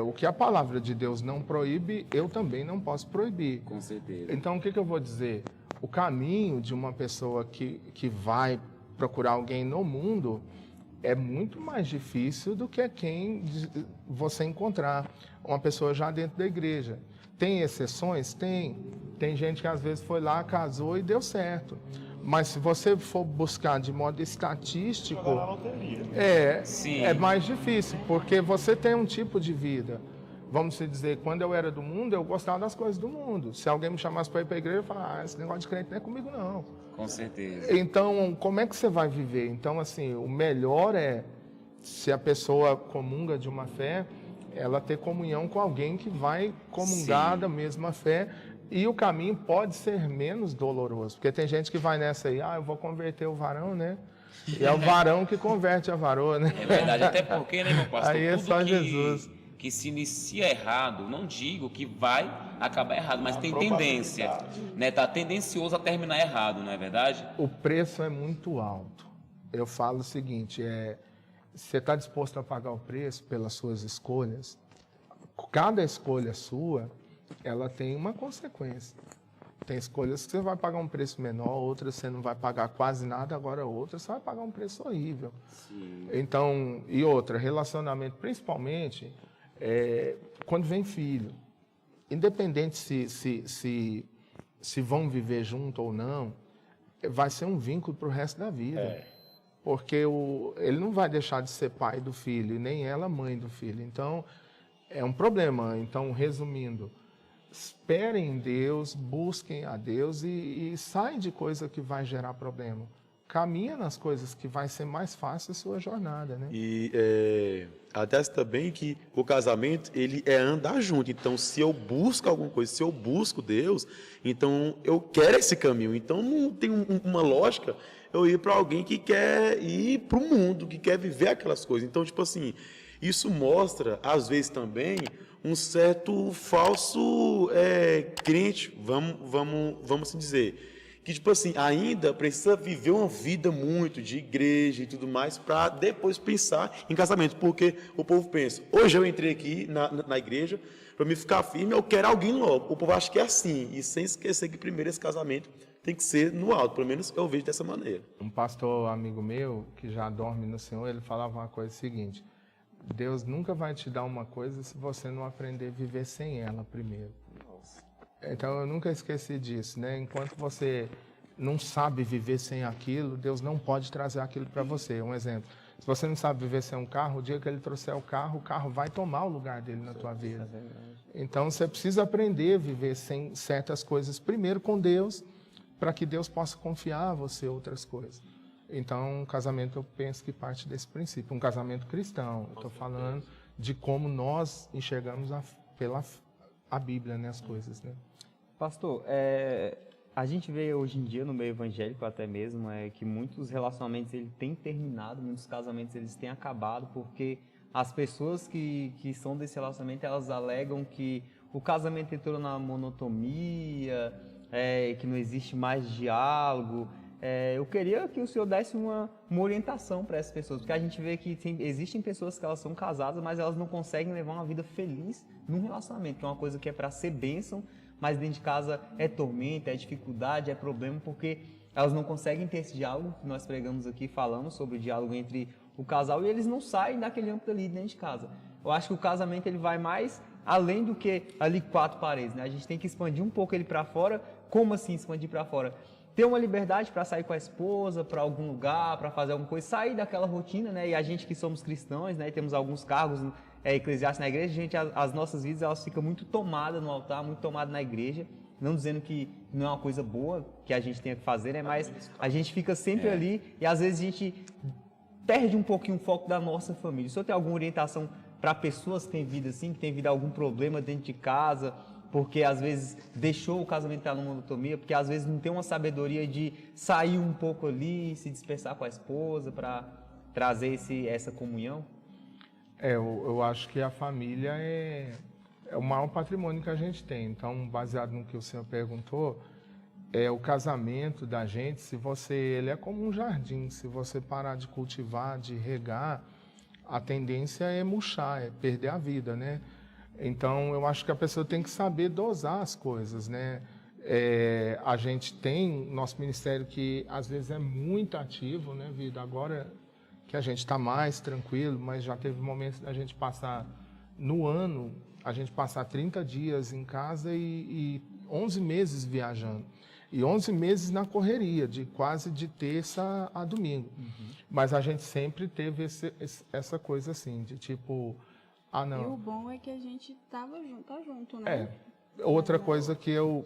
o que a palavra de Deus não proíbe, eu também não posso proibir. Com certeza. Então, o que eu vou dizer? O caminho de uma pessoa que vai procurar alguém no mundo é muito mais difícil do que quem você encontrar uma pessoa já dentro da igreja. Tem exceções? Tem. Tem gente que às vezes foi lá, casou e deu certo. Mas se você for buscar de modo estatístico, é mais difícil, porque você tem um tipo de vida. Vamos dizer, quando eu era do mundo, eu gostava das coisas do mundo. Se alguém me chamasse para ir para a igreja, eu falava, esse negócio de crente não é comigo, não. Com certeza. Então, como é que você vai viver? Então, assim, o melhor é, se a pessoa comunga de uma fé, ela ter comunhão com alguém que vai comungar da mesma fé. E o caminho pode ser menos doloroso. Porque tem gente que vai nessa aí, eu vou converter o varão, né? E é o varão que converte a varoa, né? É verdade, até porque, né, meu pastor? Aí é só Jesus. Que se inicia errado, não digo que vai acabar errado, mas tem tendência, né? Tá tendencioso a terminar errado, não é verdade? O preço é muito alto. Eu falo o seguinte, você está disposto a pagar o preço pelas suas escolhas? Cada escolha sua, ela tem uma consequência. Tem escolhas que você vai pagar um preço menor, outras você não vai pagar quase nada, agora outras você vai pagar um preço horrível. Sim. Então, e outra, relacionamento, principalmente quando vem filho. Independente se vão viver junto ou não, vai ser um vínculo para o resto da vida. Porque ele não vai deixar de ser pai do filho, e nem ela mãe do filho. Então, é um problema. Então, resumindo, esperem em Deus, busquem a Deus e saem de coisa que vai gerar problema. Caminha nas coisas que vai ser mais fácil a sua jornada, né? E atesta também que o casamento, ele é andar junto. Então, se eu busco alguma coisa, se eu busco Deus, então eu quero esse caminho. Então, não tem uma lógica eu ir para alguém que quer ir para o mundo, que quer viver aquelas coisas. Então, tipo assim, isso mostra, às vezes também, um certo falso crente, vamos se dizer, que, tipo assim, ainda precisa viver uma vida muito de igreja e tudo mais para depois pensar em casamento. Porque o povo pensa, hoje eu entrei aqui na igreja, para me ficar firme, eu quero alguém logo. O povo acha que é assim, e sem esquecer que primeiro esse casamento tem que ser no alto, pelo menos eu vejo dessa maneira. Um pastor amigo meu, que já dorme no Senhor, ele falava uma coisa seguinte, Deus nunca vai te dar uma coisa se você não aprender a viver sem ela primeiro. Então, eu nunca esqueci disso, né? Enquanto você não sabe viver sem aquilo, Deus não pode trazer aquilo para você. Um exemplo, se você não sabe viver sem um carro, o dia que Ele trouxer o carro vai tomar o lugar dele na tua vida. Então, você precisa aprender a viver sem certas coisas, primeiro com Deus, para que Deus possa confiar a você outras coisas. Então, um casamento, eu penso que parte desse princípio. Um casamento cristão. Eu estou falando de como nós enxergamos pela Bíblia, né, as coisas, né? Pastor, a gente vê hoje em dia no meio evangélico até mesmo que muitos relacionamentos eles têm terminado, muitos casamentos eles têm acabado porque as pessoas que são desse relacionamento, elas alegam que o casamento entrou na monotonia, que não existe mais diálogo. Eu queria que o senhor desse uma orientação para essas pessoas, porque a gente vê que existem pessoas que elas são casadas, mas elas não conseguem levar uma vida feliz num relacionamento, que é uma coisa que é para ser bênção, mas dentro de casa é tormento, é dificuldade, é problema, porque elas não conseguem ter esse diálogo que nós pregamos aqui, falamos sobre o diálogo entre o casal, e eles não saem daquele âmbito ali dentro de casa. Eu acho que o casamento ele vai mais além do que ali 4 paredes, né? A gente tem que expandir um pouco ele para fora. Como assim expandir para fora? ter uma liberdade para sair com a esposa, para algum lugar, para fazer alguma coisa, sair daquela rotina, né? E a gente que somos cristãos, né? E temos alguns cargos eclesiásticos na igreja, as nossas vidas elas ficam muito tomadas no altar, muito tomadas na igreja. Não dizendo que não é uma coisa boa que a gente tenha que fazer, né? Mas a gente fica sempre ali e às vezes a gente perde um pouquinho o foco da nossa família. Se eu tenho alguma orientação para pessoas que têm vida assim, que têm vida algum problema dentro de casa, porque às vezes deixou o casamento estar numa monotonia, porque às vezes não tem uma sabedoria de sair um pouco ali, se dispersar com a esposa para trazer essa comunhão? Eu acho que a família é o maior patrimônio que a gente tem. Então, baseado no que o senhor perguntou, o casamento da gente, ele é como um jardim. Se você parar de cultivar, de regar, a tendência é murchar, é perder a vida, né? Então, eu acho que a pessoa tem que saber dosar as coisas, né? A gente tem nosso ministério que às vezes é muito ativo, né, Vida? Agora que a gente está mais tranquilo, mas já teve momentos da gente passar no ano, a gente passar 30 dias em casa e 11 meses viajando. E 11 meses na correria, quase de terça a domingo. Mas a gente sempre teve essa coisa assim, de tipo, não. E o bom é que a gente tá junto, né? Outra coisa que eu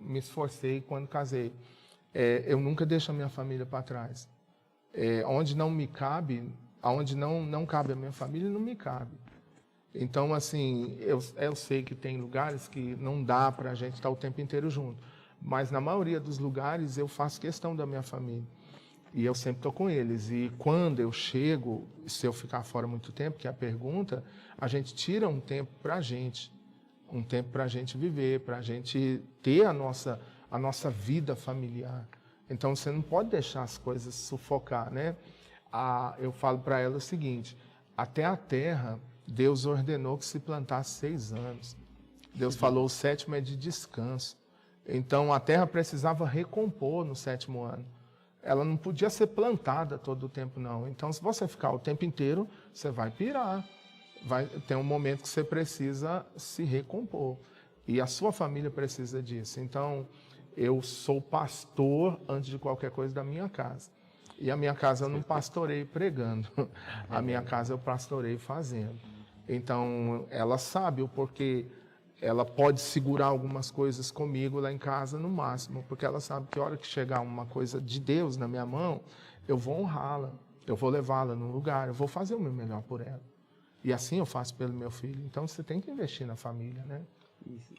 me esforcei quando casei, eu nunca deixo a minha família para trás. Onde não me cabe, onde não cabe a minha família, não me cabe. Então, assim, eu sei que tem lugares que não dá para a gente estar o tempo inteiro junto, mas na maioria dos lugares eu faço questão da minha família e eu sempre estou com eles. E quando eu chego, se eu ficar fora muito tempo, que é a pergunta, a gente tira um tempo para a gente, viver, para a gente ter a nossa vida familiar. Então, você não pode deixar as coisas sufocar, né? Eu falo para ela o seguinte, até a terra, Deus ordenou que se plantasse 6 anos. Deus falou, o 7º é de descanso. Então, a terra precisava recompor no 7º ano. Ela não podia ser plantada todo o tempo, não. Então, se você ficar o tempo inteiro, você vai pirar. Tem um momento que você precisa se recompor. E a sua família precisa disso. Então, eu sou pastor, antes de qualquer coisa, da minha casa. E a minha casa eu não pastorei pregando. A minha casa eu pastorei fazendo. Então, ela sabe o porquê. Ela pode segurar algumas coisas comigo lá em casa no máximo, porque ela sabe que a hora que chegar uma coisa de Deus na minha mão, eu vou honrá-la, eu vou levá-la num lugar, eu vou fazer o meu melhor por ela. E assim eu faço pelo meu filho. Então, você tem que investir na família, né?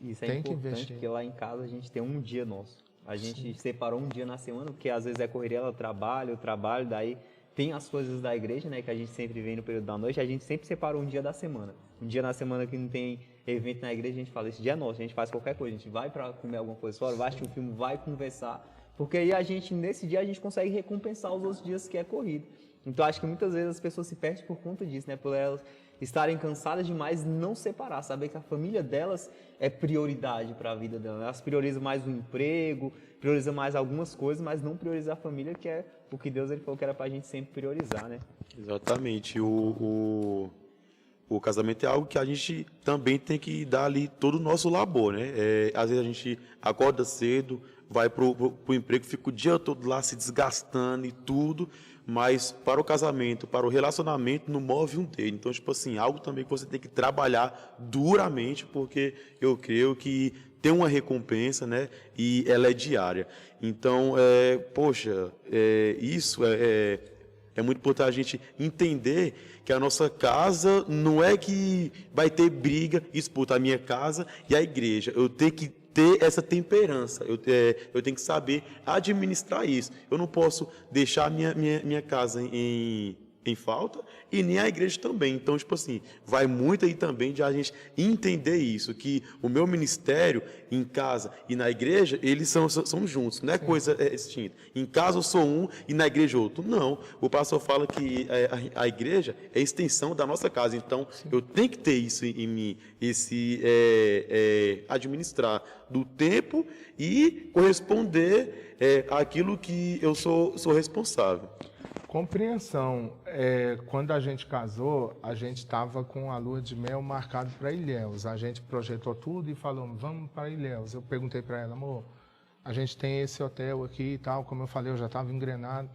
Isso é importante, porque lá em casa a gente tem um dia nosso. A gente separou um dia na semana, porque às vezes é correria, ela trabalha, eu trabalho, daí tem as coisas da igreja, né, que a gente sempre vem no período da noite, a gente sempre separou um dia da semana. Um dia na semana que não tem evento na igreja, a gente fala, esse dia é nosso, a gente faz qualquer coisa, a gente vai para comer alguma coisa fora, vai assistir um filme, vai conversar, porque aí nesse dia a gente consegue recompensar os outros dias que é corrido. Então acho que muitas vezes as pessoas se perdem por conta disso, né, por elas estarem cansadas demais e não separar, saber que a família delas é prioridade para a vida delas. Elas priorizam mais o emprego, priorizam mais algumas coisas, mas não priorizam a família, que é o que Deus falou que era para a gente sempre priorizar, né? Exatamente. O casamento é algo que a gente também tem que dar ali todo o nosso labor, né? Às vezes a gente acorda cedo, vai pro emprego, fica o dia todo lá se desgastando e tudo, mas para o casamento, para o relacionamento, não move um dedo. Então, tipo assim, algo também que você tem que trabalhar duramente, porque eu creio que tem uma recompensa, né? E ela é diária. Então, isso é muito importante a gente entender que a nossa casa não é que vai ter briga, disputa a minha casa e a igreja. Eu tenho que ter essa temperança, eu tenho que saber administrar isso. Eu não posso deixar minha casa em falta e nem a igreja também. Então, tipo assim, vai muito aí também de a gente entender isso, que o meu ministério em casa e na igreja, eles são juntos, não é coisa distinta. Em casa eu sou um e na igreja outro. Não, o pastor fala que a igreja é a extensão da nossa casa, então eu tenho que ter isso em mim, administrar do tempo e corresponder àquilo que eu sou responsável. Compreensão. Quando a gente casou, a gente estava com a lua de mel marcada para Ilhéus. A gente projetou tudo e falou, vamos para Ilhéus. Eu perguntei para ela, amor, a gente tem esse hotel aqui e tal, como eu falei, eu já estava engrenado.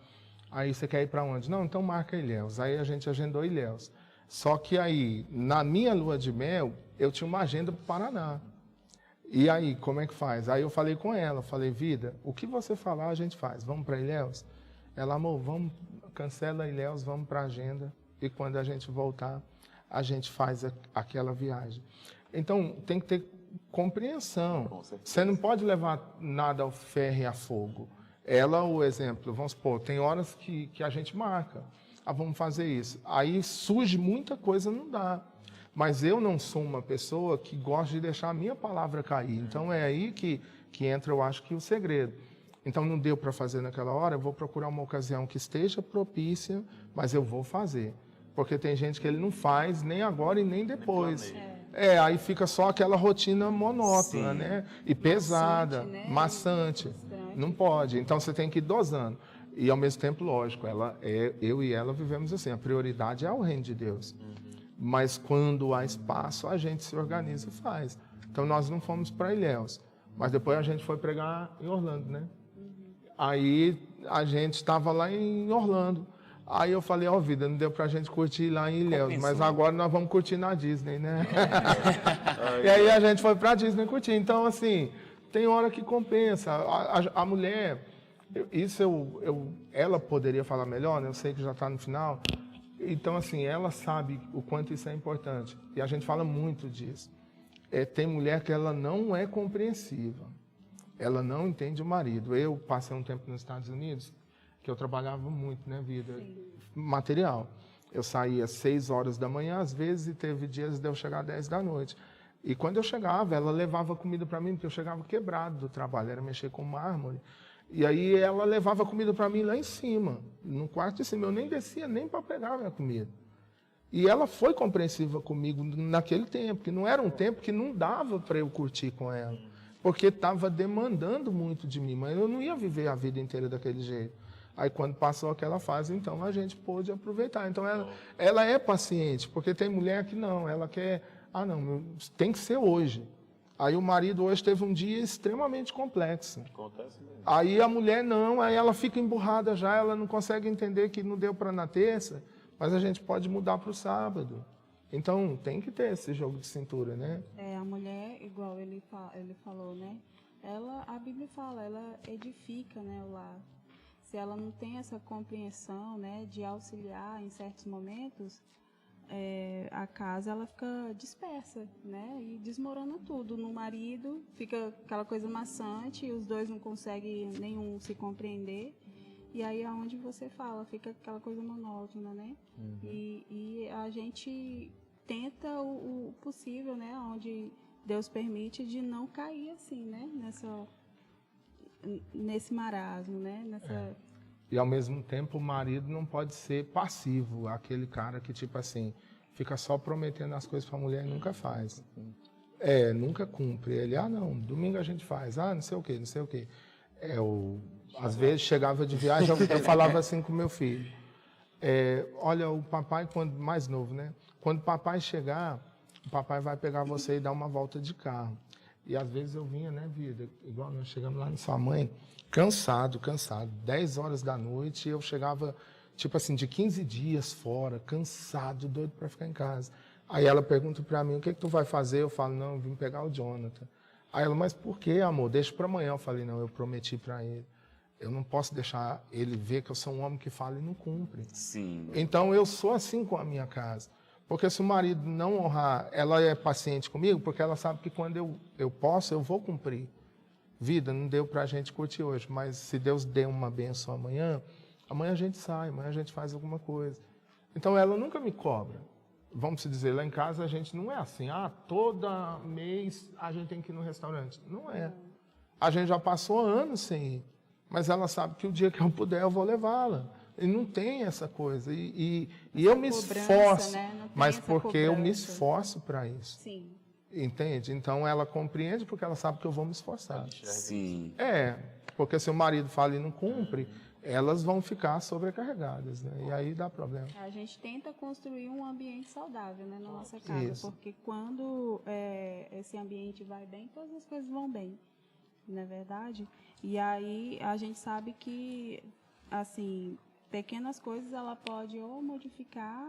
Aí você quer ir para onde? Não, então marca Ilhéus. Aí a gente agendou Ilhéus. Só que aí, na minha lua de mel, eu tinha uma agenda para o Paraná. E aí, como é que faz? Aí eu falei com ela, falei, vida, o que você falar a gente faz, vamos para Ilhéus? Ela, amor, vamos, cancela Ilhéus, vamos para a agenda, e quando a gente voltar, a gente faz aquela viagem. Então, tem que ter compreensão. Você não pode levar nada ao ferro e a fogo. Ela, o exemplo, vamos supor, tem horas que a gente marca, vamos fazer isso. Aí surge muita coisa, não dá. Mas eu não sou uma pessoa que gosta de deixar a minha palavra cair. Então é aí que entra, eu acho, que o segredo. Então não deu para fazer naquela hora, eu vou procurar uma ocasião que esteja propícia, mas eu vou fazer. Porque tem gente que ele não faz nem agora e nem depois. Aí fica só aquela rotina monótona, né? E pesada, maçante. Não pode. Então você tem que ir dosando. E ao mesmo tempo, lógico, eu e ela vivemos assim, a prioridade é o reino de Deus. Mas quando há espaço, a gente se organiza e faz. Então nós não fomos para Ilhéus, mas depois a gente foi pregar em Orlando, né? Aí a gente estava lá em Orlando. Aí eu falei, ó, vida, não deu pra gente curtir lá em Ilhéus, mas agora nós vamos curtir na Disney, né? E aí a gente foi pra Disney curtir. Então, assim, tem hora que compensa. A mulher, ela poderia falar melhor, né? Eu sei que já está no final. Então, assim, ela sabe o quanto isso é importante. E a gente fala muito disso. Tem mulher que ela não é compreensiva. Ela não entende o marido. Eu passei um tempo nos Estados Unidos, que eu trabalhava muito, né, vida material. Eu saía às 6 horas da manhã, às vezes, e teve dias de eu chegar às 10 da noite. E quando eu chegava, ela levava comida para mim, porque eu chegava quebrado do trabalho, era mexer com mármore. E aí ela levava comida para mim lá em cima, no quarto de cima. Eu nem descia nem para pegar a minha comida. E ela foi compreensiva comigo naquele tempo, que não era um tempo que não dava para eu curtir com ela, porque estava demandando muito de mim, mas eu não ia viver a vida inteira daquele jeito. Aí quando passou aquela fase, então a gente pôde aproveitar. Então ela é paciente, porque tem mulher que não, ela quer, não, tem que ser hoje. Aí o marido hoje teve um dia extremamente complexo. Acontece mesmo. Aí a mulher não, aí ela fica emburrada já, ela não consegue entender que não deu para na terça, mas a gente pode mudar para o sábado. Então tem que ter esse jogo de cintura, né? A mulher, igual ele falou, né? A Bíblia fala, ela edifica, né, o lar. Se ela não tem essa compreensão, né, de auxiliar em certos momentos, a casa ela fica dispersa, né, e desmorona tudo. No marido fica aquela coisa maçante, os dois não conseguem nenhum se compreender, e aí é onde você fala, fica aquela coisa monótona, né? Uhum. E a gente tenta o possível, né, onde Deus permite, de não cair assim, né, nesse marasmo, né? E ao mesmo tempo o marido não pode ser passivo, aquele cara que tipo assim, fica só prometendo as coisas para a mulher e nunca faz. Nunca cumpre. Ele, não, domingo a gente faz, não sei o quê, não sei o quê. Às vezes chegava de viagem, eu falava assim com meu filho, olha, o papai, quando mais novo, né? Quando o papai chegar, o papai vai pegar você e dar uma volta de carro. E às vezes eu vinha, né, vida, igual nós chegamos lá na sua mãe, cansado, 10 horas da noite, eu chegava, tipo assim, de 15 dias fora, cansado, doido para ficar em casa. Aí ela pergunta para mim, o que tu vai fazer? Eu falo, não, eu vim pegar o Jonathan. Aí ela, mas por quê, amor? Deixa para amanhã. Eu falei, não, eu prometi para ele. Eu não posso deixar ele ver que eu sou um homem que fala e não cumpre. Sim. Então eu sou assim com a minha casa. Porque se o marido não honrar, ela é paciente comigo, porque ela sabe que quando eu posso, eu vou cumprir. Vida, não deu para a gente curtir hoje, mas se Deus der uma bênção amanhã a gente sai, amanhã a gente faz alguma coisa. Então ela nunca me cobra. Vamos dizer, lá em casa a gente não é assim, toda mês a gente tem que ir no restaurante. Não é. A gente já passou anos sem ir, mas ela sabe que o dia que eu puder eu vou levá-la. E não tem essa coisa. E eu me esforço, né? Mas porque eu me esforço para isso. Sim. Entende? Então ela compreende porque ela sabe que eu vou me esforçar. Sim. Porque se o marido fala e não cumpre, elas vão ficar sobrecarregadas, né? E aí dá problema. A gente tenta construir um ambiente saudável, né, na nossa casa. Isso. Porque quando esse ambiente vai bem, todas as coisas vão bem. não é verdade? E aí a gente sabe que, assim, pequenas coisas ela pode ou modificar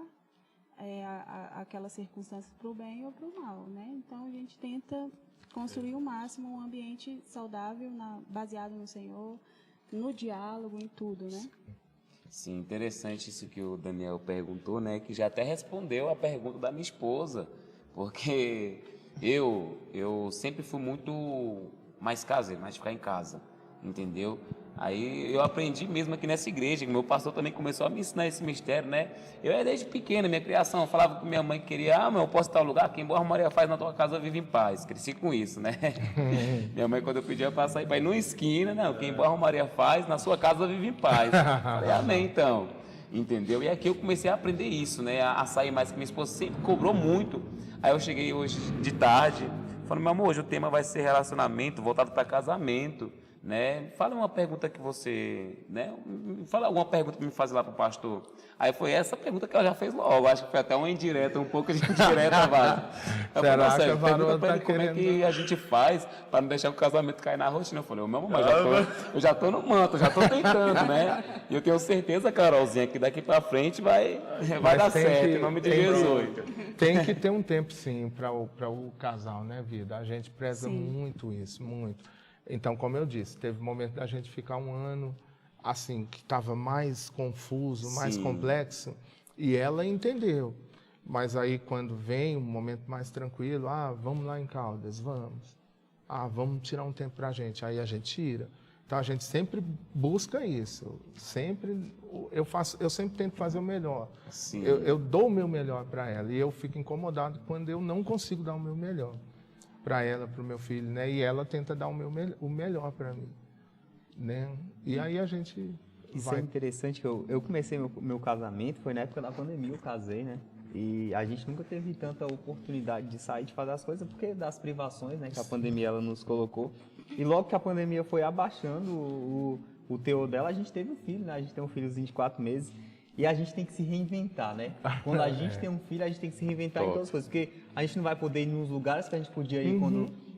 aquelas circunstâncias para o bem ou para o mal, né? Então a gente tenta construir o máximo um ambiente saudável, baseado no Senhor, no diálogo, em tudo, né? Sim, interessante isso que o Daniel perguntou, né? Que já até respondeu a pergunta da minha esposa, porque eu sempre fui muito mais caseiro, mais ficar em casa, entendeu? Aí eu aprendi mesmo aqui nessa igreja, que meu pastor também começou a me ensinar esse mistério, né? Eu era desde pequeno, minha criação, eu falava com minha mãe que queria, mas eu posso estar no lugar, quem boa Maria faz na tua casa vive em paz. Cresci com isso, né? Minha mãe, quando eu pedia para sair para ir numa esquina, não, quem boa Maria faz na sua casa vive em paz. Falei, amém, então. Entendeu? E aqui eu comecei a aprender isso, né? A sair mais, que minha esposa sempre cobrou muito. Aí eu cheguei hoje de tarde, falando, meu amor, hoje o tema vai ser relacionamento, voltado para casamento. Né? Fala uma pergunta que você, né? Fala alguma pergunta para me fazer lá para o pastor. Aí foi essa pergunta que ela já fez logo. Acho que foi até uma indireta, um pouco de indireta, Vaz. Será que a varoa tá como é que a gente faz para não deixar o casamento cair na rotina? Eu falei, meu amor, eu já tô no manto, já tô tentando, né? E eu tenho certeza, Carolzinha, que daqui para frente vai dar certo, em nome de Jesus. Tem que ter um tempo, sim, para o casal, né, vida? A gente preza muito isso, muito. Então, como eu disse, teve um momento da gente ficar um ano, assim, que estava mais confuso, mais complexo, e ela entendeu. Mas aí, quando vem um momento mais tranquilo, vamos lá em Caldas, vamos. Vamos tirar um tempo para a gente. Aí a gente tira. Então, a gente sempre busca isso. Eu sempre tento fazer o melhor. Eu dou o meu melhor para ela, e eu fico incomodado quando eu não consigo dar o meu melhor para ela, para o meu filho, né? E ela tenta dar o melhor para mim, né? E aí a gente Isso é interessante, que eu comecei meu casamento, foi na época da pandemia, eu casei, né? E a gente nunca teve tanta oportunidade de sair, de fazer as coisas, porque das privações, né, que a pandemia ela nos colocou. E logo que a pandemia foi abaixando o teor dela, a gente teve um filho, né? A gente tem um filhozinho de 4 meses. E a gente tem que se reinventar, né? Quando a gente tem um filho, a gente tem que se reinventar em todas as coisas. Porque a gente não vai poder ir nos lugares que a gente podia ir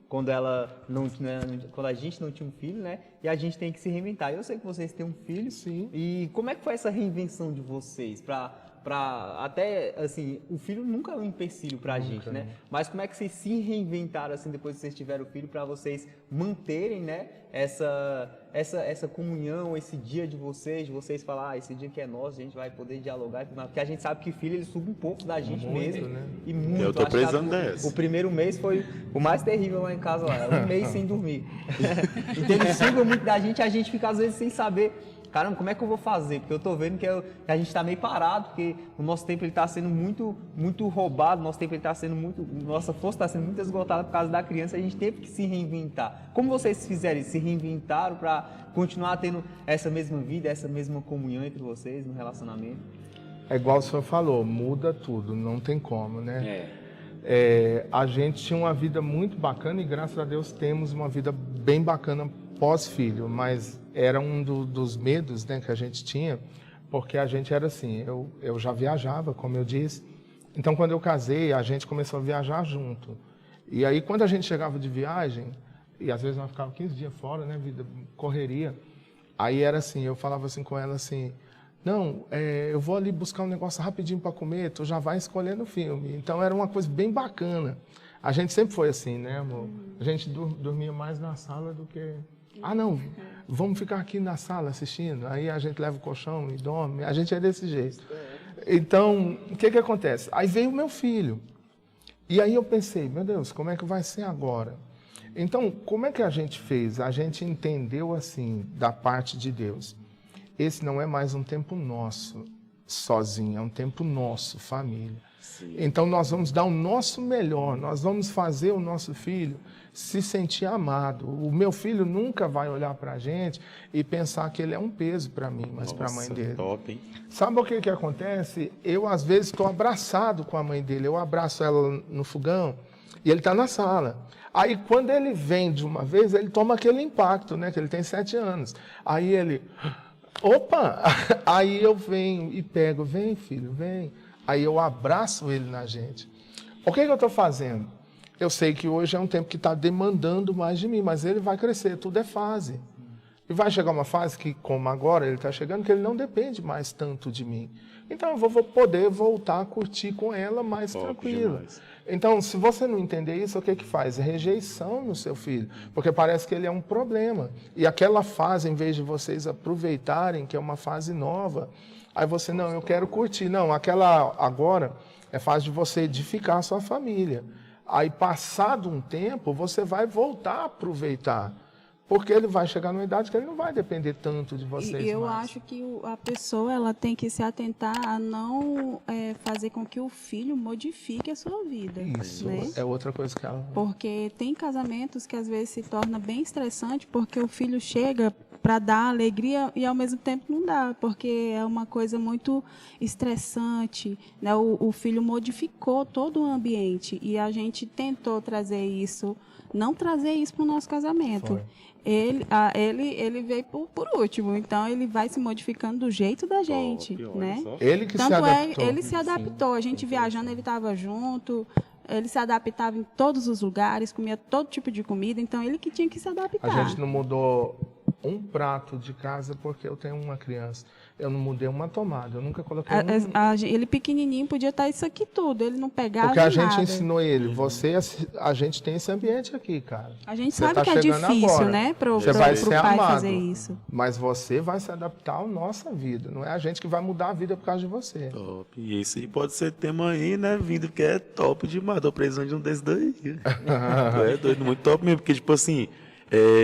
quando a gente não tinha um filho, né? E a gente tem que se reinventar. Eu sei que vocês têm um filho. Sim. E como é que foi essa reinvenção de vocês? Até, assim, o filho nunca é um empecilho pra gente, né? Mas como é que vocês se reinventaram, assim, depois que vocês tiveram o filho, para vocês manterem, né, essa comunhão, esse dia de vocês falar, esse dia que é nosso, a gente vai poder dialogar, porque a gente sabe que filho, ele suga um pouco da gente mesmo, né? E muito. Eu tô precisando dessa. O primeiro mês foi o mais terrível lá em casa, um mês sem dormir. Então ele suga muito da gente, a gente fica às vezes sem saber, caramba, como é que eu vou fazer? Porque eu tô vendo que a gente está meio parado, porque o nosso tempo ele está sendo muito roubado, nossa força está sendo muito esgotada por causa da criança, a gente teve que se reinventar. Como vocês fizeram isso? Se reinventaram para continuar tendo essa mesma vida, essa mesma comunhão entre vocês no relacionamento? É igual o senhor falou, muda tudo, não tem como, né? A gente tinha uma vida muito bacana e graças a Deus temos uma vida bem bacana pós-filho, mas era um dos medos, né, que a gente tinha, porque a gente era assim, eu já viajava, como eu disse, então quando eu casei, a gente começou a viajar junto. E aí quando a gente chegava de viagem, e às vezes nós ficávamos 15 dias fora, né, vida, correria, aí era assim, eu falava assim com ela assim, não, eu vou ali buscar um negócio rapidinho para comer, tu já vai escolhendo o filme. Então era uma coisa bem bacana. A gente sempre foi assim, né, amor? A gente dormia mais na sala do que... não, vamos ficar aqui na sala assistindo. Aí a gente leva o colchão e dorme. A gente é desse jeito. Então, o que acontece? Aí veio o meu filho. E aí eu pensei, meu Deus, como é que vai ser agora? Então, como é que a gente fez? A gente entendeu assim, da parte de Deus. Esse não é mais um tempo nosso, sozinho, é um tempo nosso, família. Sim. Então, nós vamos dar o nosso melhor, nós vamos fazer o nosso filho se sentir amado. O meu filho nunca vai olhar para a gente e pensar que ele é um peso para mim, mas para a mãe dele. Top, hein? Sabe o que acontece? Eu, às vezes, estou abraçado com a mãe dele, eu abraço ela no fogão e ele está na sala. Aí, quando ele vem de uma vez, ele toma aquele impacto, né? Que ele tem 7 anos. Aí ele... Opa! Aí eu venho e pego, vem filho, vem. Aí eu abraço ele na gente. O que eu estou fazendo? Eu sei que hoje é um tempo que está demandando mais de mim, mas ele vai crescer, tudo é fase. E vai chegar uma fase que, como agora ele está chegando, que ele não depende mais tanto de mim. Então eu vou poder voltar a curtir com ela mais tranquila. Demais. Então, se você não entender isso, o que faz? Rejeição no seu filho, porque parece que ele é um problema. E aquela fase, em vez de vocês aproveitarem, que é uma fase nova, aí você, não, eu quero curtir. Não, aquela agora é fase de você edificar a sua família. Aí, passado um tempo, você vai voltar a aproveitar. Porque ele vai chegar numa idade que ele não vai depender tanto de vocês. E eu mais. acho que a pessoa ela tem que se atentar a não fazer com que o filho modifique a sua vida. Isso né? é outra coisa que ela... Porque tem casamentos que às vezes se torna bem estressante porque o filho chega para dar alegria e ao mesmo tempo não dá, porque é uma coisa muito estressante, né? O filho modificou todo o ambiente e a gente tentou trazer isso, não trazer isso para o nosso casamento. Foi. Ele veio por último, então ele vai se modificando do jeito da gente, olha né? só. Ele que se Tanto adaptou. ele se adaptou. A gente viajando, ele estava junto. Ele se adaptava em todos os lugares, comia todo tipo de comida. Então, ele que tinha que se adaptar. A gente não mudou um prato de casa porque eu tenho uma criança. Eu não mudei uma tomada. Eu nunca coloquei Ele pequenininho podia estar isso aqui tudo. Ele não pegava Porque a gente nada. ensinou ele. A gente tem esse ambiente aqui, cara. A gente Você sabe tá que é chegando difícil, agora. né? Pro Você vai pai ser amado. fazer isso. Mas você vai se adaptar à nossa vida. Não é a gente que vai mudar a vida por causa de você. Top. E esse aí pode ser tema aí, né, vindo, porque é top demais. Tô precisando de um desses daí. É doido, muito top mesmo, porque, tipo assim,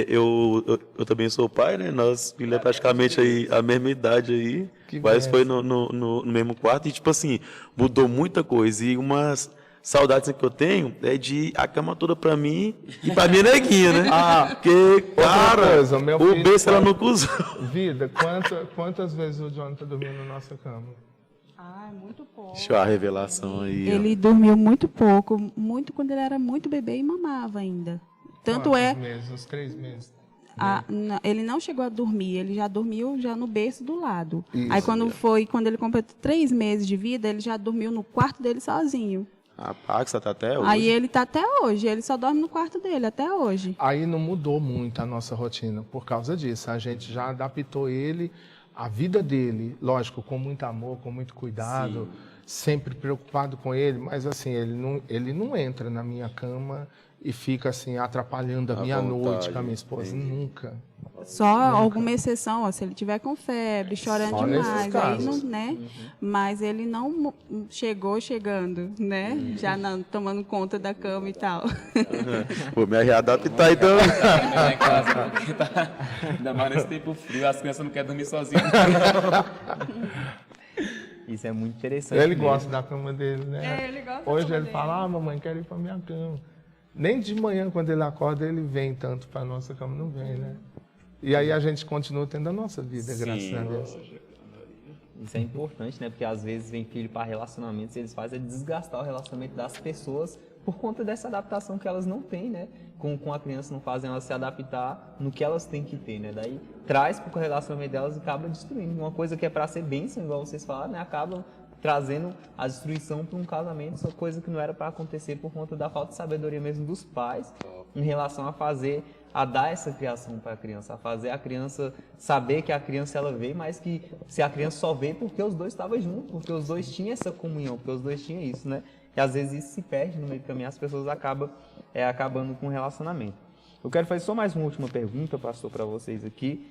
eu também sou pai, né? Nós, filho, é praticamente aí a mesma idade aí. Que Mas benção. foi no mesmo quarto e, tipo assim, mudou muita coisa. E umas saudades que eu tenho é de a cama toda pra mim e pra minha neguinha, né? Porque, cara, coisa, meu o filho beijo ela foi- não cuzou. Vida, quantas vezes o Jonathan dormiu na nossa cama? Ah, muito pouco. Deixa eu ver a revelação aí. ó. Ele dormiu muito pouco, muito quando ele era muito bebê e mamava ainda. Tanto Quantos é, meses? Uns 3 meses. ele não chegou a dormir, ele já dormiu já no berço do lado. Isso. Aí quando ele completou 3 meses de vida, ele já dormiu no quarto dele sozinho. Rapaz, você tá até hoje. Aí ele tá até hoje, ele só dorme no quarto dele até hoje. Aí não mudou muito a nossa rotina por causa disso. A gente já adaptou ele, a vida dele, lógico, com muito amor, com muito cuidado, sempre preocupado com ele, mas assim, ele não entra na minha cama e fica assim atrapalhando a minha vontade, noite com a minha esposa. entendi. Nunca. Só alguma exceção, ó, se ele tiver com febre, chorando Só nesses demais, aí casos. não, né? Mas ele não chegando, né? Já tomando conta da cama e tal. Vou me readaptar então. Lá em casa, porque tá, ainda mais nesse tempo frio, as crianças não querem dormir sozinhas. Isso é muito interessante. Ele mesmo. gosta da cama dele, né? ele gosta Hoje ele fala, mamãe, quero ir para minha cama. Nem de manhã, quando ele acorda, ele vem tanto para nossa cama, não vem, né? E aí a gente continua tendo a nossa vida, graças a Deus. Isso é importante, né? Porque às vezes vem filho para relacionamentos e eles fazem desgastar o relacionamento das pessoas por conta dessa adaptação que elas não têm, né? Com a criança, não fazem elas se adaptar no que elas têm que ter, né? Daí traz para o relacionamento delas e acaba destruindo. Uma coisa que é para ser bênção, igual vocês falaram, né? Acaba trazendo a destruição para um casamento, essa coisa que não era para acontecer por conta da falta de sabedoria mesmo dos pais em relação a dar essa criação para a criança, a fazer a criança saber que a criança ela veio, mas que se a criança só veio porque os dois estavam juntos, porque os dois tinham essa comunhão, porque os dois tinham isso, né? E às vezes isso se perde no meio do caminho, as pessoas acabam acabando com o relacionamento. Eu quero fazer só mais uma última pergunta, pastor, para vocês aqui.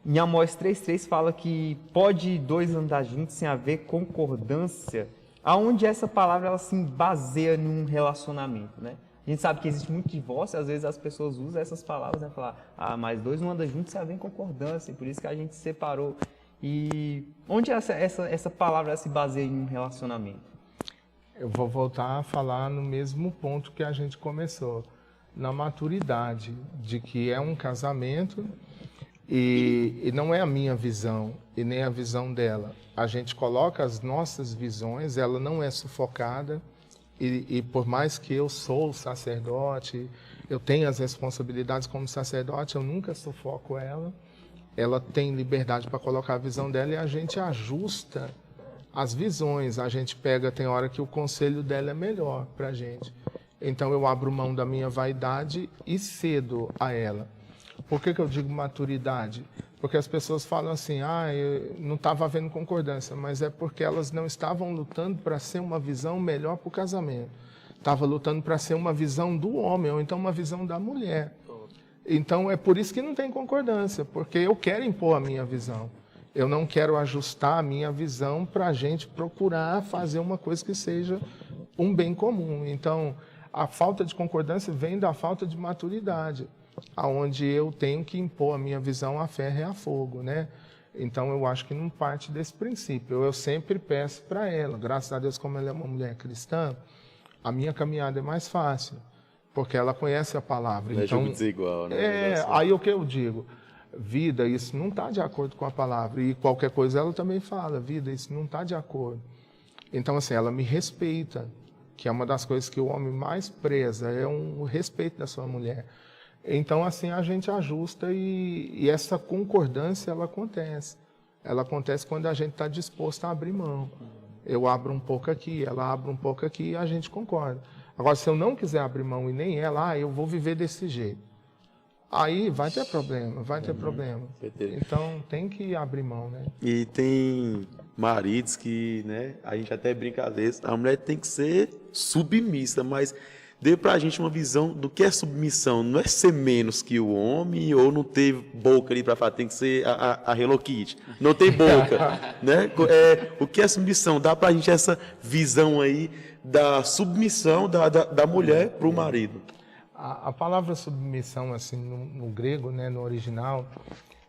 Em Amós 3,3 fala que pode dois andar juntos sem haver concordância. Aonde essa palavra ela se baseia num relacionamento, né? A gente sabe que existe muito divórcio, e às vezes as pessoas usam essas palavras, né? Falar, mas dois não andam juntos sem haver concordância, por isso que a gente se separou. E onde essa palavra ela se baseia em um relacionamento? Eu vou voltar a falar no mesmo ponto que a gente começou, na maturidade, de que é um casamento e não é a minha visão e nem a visão dela. A gente coloca as nossas visões, ela não é sufocada e por mais que eu sou sacerdote, eu tenho as responsabilidades como sacerdote, eu nunca sufoco ela. Ela tem liberdade para colocar a visão dela e a gente ajusta as visões. A gente pega, tem hora que o conselho dela é melhor para a gente. Então eu abro mão da minha vaidade e cedo a ela. Por que eu digo maturidade? Porque as pessoas falam assim, eu não estava havendo concordância, mas é porque elas não estavam lutando para ser uma visão melhor para o casamento. Estava lutando para ser uma visão do homem, ou então uma visão da mulher. Então é por isso que não tem concordância, porque eu quero impor a minha visão. Eu não quero ajustar a minha visão para a gente procurar fazer uma coisa que seja um bem comum. Então, a falta de concordância vem da falta de maturidade, aonde eu tenho que impor a minha visão a ferro e a fogo, né? Então, eu acho que não parte desse princípio. Eu sempre peço para ela, graças a Deus, como ela é uma mulher cristã, a minha caminhada é mais fácil, porque ela conhece a palavra. Não é então, jogo desigual, né? Aí o que eu digo? Vida, isso não está de acordo com a palavra. E qualquer coisa ela também fala, vida, isso não está de acordo. Então, assim, ela me respeita, que é uma das coisas que o homem mais preza, é o respeito da sua mulher. Então, assim, a gente ajusta e essa concordância, ela acontece. Ela acontece quando a gente está disposto a abrir mão. Eu abro um pouco aqui, ela abre um pouco aqui e a gente concorda. Agora, se eu não quiser abrir mão e nem ela, eu vou viver desse jeito. Aí vai ter problema, vai ter problema. Então, tem que abrir mão, né? E tem maridos que, né, a gente até brinca às vezes, a mulher tem que ser submissa, mas dê pra gente uma visão do que é submissão. Não é ser menos que o homem ou não ter boca ali pra falar, tem que ser a Hello Kitty. Não tem boca, né? O que é submissão? Dá pra gente essa visão aí da submissão da mulher pro marido. A palavra submissão, assim, no grego, né, no original,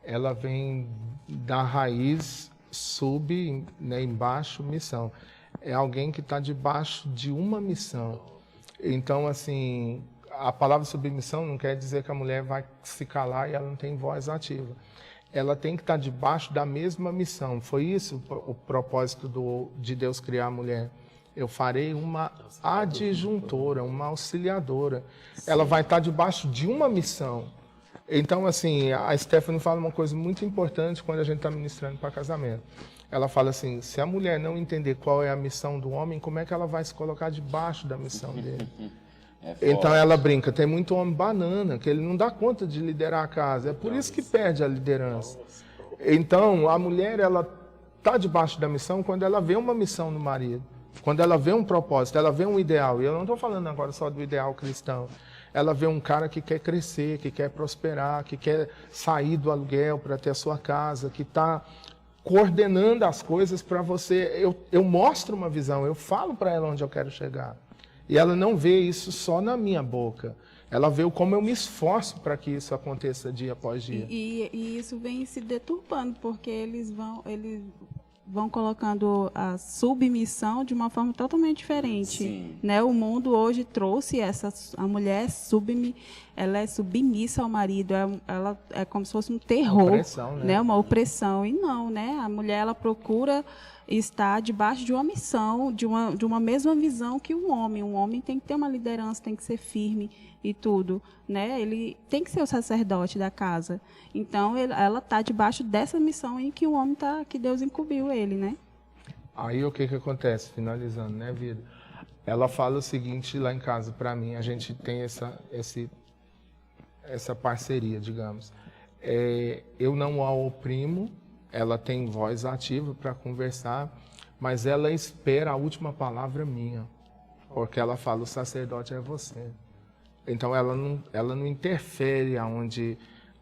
ela vem da raiz sub, né, embaixo, missão. É alguém que está debaixo de uma missão. Então, assim, a palavra submissão não quer dizer que a mulher vai se calar e ela não tem voz ativa. Ela tem que estar debaixo da mesma missão. Foi isso o propósito de Deus criar a mulher. Eu farei uma adjuntora, uma auxiliadora. Ela vai estar debaixo de uma missão. Então, assim, a Stephanie fala uma coisa muito importante quando a gente está ministrando para casamento. Ela fala assim, se a mulher não entender qual é a missão do homem, como é que ela vai se colocar debaixo da missão dele? Então ela brinca, tem muito homem banana, que ele não dá conta de liderar a casa. É por isso que perde a liderança. Então, a mulher, ela está debaixo da missão quando ela vê uma missão no marido. Quando ela vê um propósito, ela vê um ideal, e eu não estou falando agora só do ideal cristão, ela vê um cara que quer crescer, que quer prosperar, que quer sair do aluguel para ter a sua casa, que está coordenando as coisas para você. Eu mostro uma visão, eu falo para ela onde eu quero chegar. E ela não vê isso só na minha boca. Ela vê como eu me esforço para que isso aconteça dia após dia. E isso vem se deturpando, porque eles vão colocando a submissão de uma forma totalmente diferente, né? O mundo hoje trouxe a mulher ela é submissa ao marido, ela é como se fosse um terror, opressão, né? Uma opressão, e não, né? A mulher, ela procura estar debaixo de uma missão, de uma mesma visão que o homem. O homem tem que ter uma liderança, tem que ser firme e tudo, né? Ele tem que ser o sacerdote da casa. Então, ela está debaixo dessa missão em que o homem tá, que Deus incumbiu ele, né? Aí o que acontece, finalizando, né, vida? Ela fala o seguinte lá em casa para mim, a gente tem essa parceria, digamos. Eu não a oprimo, ela tem voz ativa para conversar, mas ela espera a última palavra minha, porque ela fala, o sacerdote é você. Então, ela não interfere aonde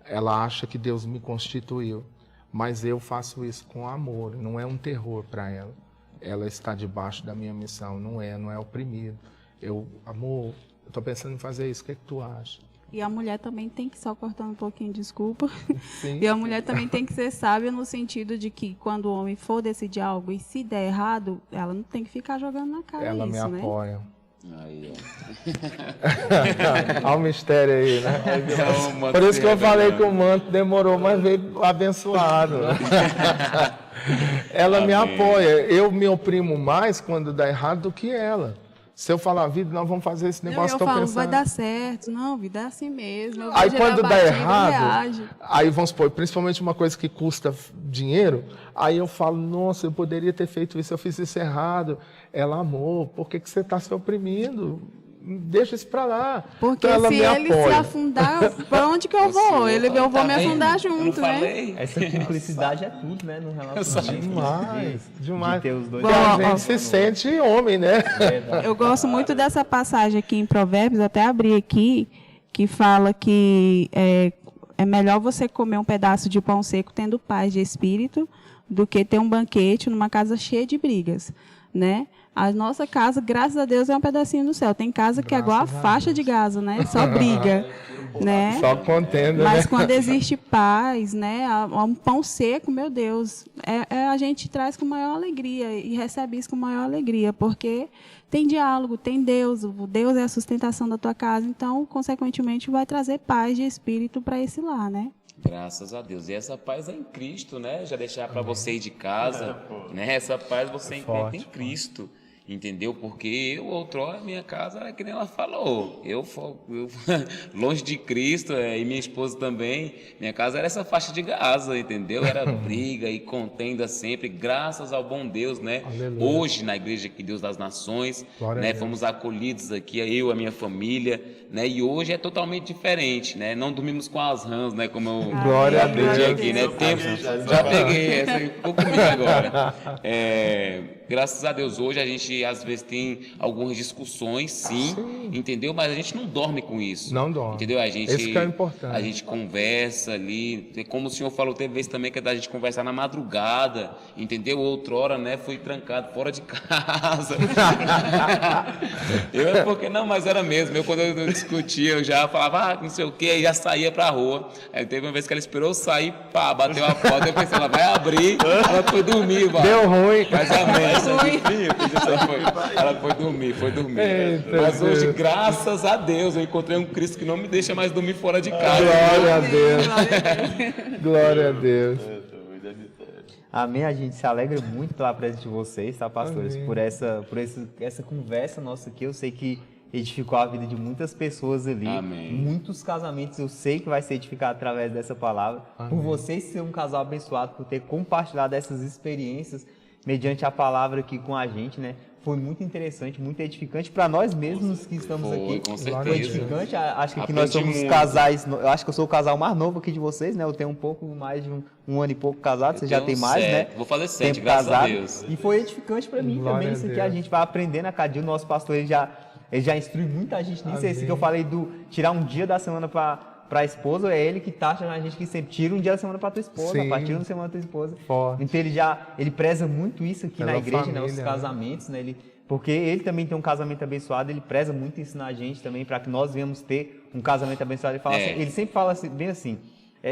ela acha que Deus me constituiu, mas eu faço isso com amor, não é um terror para ela. Ela está debaixo da minha missão, não é oprimido. Amor, eu estou pensando em fazer isso, o que é que tu acha? E a mulher também tem que, só cortando um pouquinho, desculpa, Sim. E a mulher também tem que ser sábia no sentido de que quando o homem for decidir algo e se der errado, ela não tem que ficar jogando na cara ela isso, me né? apoia. Aí, Olha o mistério aí, né? Por isso que eu falei que o manto demorou, mas veio abençoado. Ela me apoia. Eu me oprimo mais quando dá errado do que ela. Se eu falar, vida, nós vamos fazer esse negócio, eu falo, pensando. vai dar certo. Não, vida é assim mesmo. Eu Aí vejo ele quando dá abatido, errado, reage. aí vamos supor, principalmente uma coisa que custa dinheiro, aí eu falo, nossa, eu poderia ter feito isso, eu fiz isso errado. Ela, amor, por que você está se oprimindo? Deixa isso para lá. Porque então, ela se me ele se apoia. afundar, para onde que eu vou? Eu vou me afundar junto, né? Falei. Essa cumplicidade é tudo, né, no relacionamento. Demais. De ter os dois. Porque a gente se sente homem, né? Eu gosto muito dessa passagem aqui em Provérbios, até abri aqui, que fala que é melhor você comer um pedaço de pão seco tendo paz de espírito do que ter um banquete numa casa cheia de brigas, né? A nossa casa, graças a Deus, é um pedacinho do céu. Tem casa que é igual a faixa de Gaza, né? Só briga, né? Só contendo, Mas né? quando existe paz, né? Um pão seco, meu Deus, a gente traz com maior alegria e recebe isso com maior alegria, porque tem diálogo, tem Deus, o Deus é a sustentação da tua casa, então, consequentemente, vai trazer paz de espírito para esse lar, né? Graças a Deus. E essa paz é em Cristo, né? Já deixar para você ir de casa, né? Essa paz você encontra em Cristo. Entendeu? Porque eu, outrora, minha casa era que nem ela falou. Eu longe de Cristo, e minha esposa também, minha casa era essa faixa de Gaza, entendeu? Era briga e contenda sempre, graças ao bom Deus, né? Aleluia. Hoje, na Igreja aqui, Deus das Nações, né? Fomos acolhidos aqui, eu, a minha família, né? E hoje é totalmente diferente, né? Não dormimos com as rãs, né? Como eu Glória a aprendi Deus. aqui, né? Tempo, já peguei essa, ficou comigo agora. Graças a Deus, hoje a gente às vezes tem algumas discussões, sim, entendeu? Mas a gente não dorme com isso. Não dorme. Entendeu? A gente, Esse que é importante. A gente conversa ali, como o senhor falou, teve vezes também que é da gente conversar na madrugada, entendeu? Outrora, né, fui trancado fora de casa. Porque não, mas era mesmo. Quando eu discutia, eu já falava, não sei o quê, aí já saía pra rua. Aí teve uma vez que ela esperou eu sair, pá, bateu a porta, eu pensei, ela vai abrir, ela foi dormir, vai. Deu ruim. Mas ela foi dormir. Eita, Mas hoje, Deus. graças a Deus, eu encontrei um Cristo que não me deixa mais dormir fora de casa. Glória a Deus. Glória a Deus. Amém. A gente se alegra muito pela presença de vocês, tá, pastores? Amém. Por essa conversa nossa aqui. Eu sei que edificou a vida de muitas pessoas ali. Amém. Muitos casamentos eu sei que vai ser edificado através dessa palavra. Amém. Por vocês ser um casal abençoado, por ter compartilhado essas experiências mediante a palavra aqui com a gente, né? Foi muito interessante, muito edificante para nós mesmos que estamos aqui. Com Foi certeza. edificante. Acho que aqui nós Aprendi somos muito. casais. Eu acho que eu sou o casal mais novo aqui de vocês, né? Eu tenho um pouco mais de um ano e pouco casado. Você já tem mais, né? Vou fazer 7, Tempo graças casado. a Deus. E foi edificante para mim Glória também. a Isso aqui Deus. a gente vai aprendendo a cada dia. O nosso pastor ele já instrui muita gente nisso. Amém. Esse que eu falei do tirar um dia da semana para a esposa, é ele que taxa a gente que sempre tira um dia da semana para tua esposa, Sim. a partir da semana da tua esposa. Forte. Então ele preza muito isso aqui Pela na igreja, família, né? Os né? casamentos, né? Porque ele também tem um casamento abençoado, ele preza muito ensinar a gente também para que nós venhamos ter um casamento abençoado. Ele, fala assim, ele sempre fala assim, bem assim,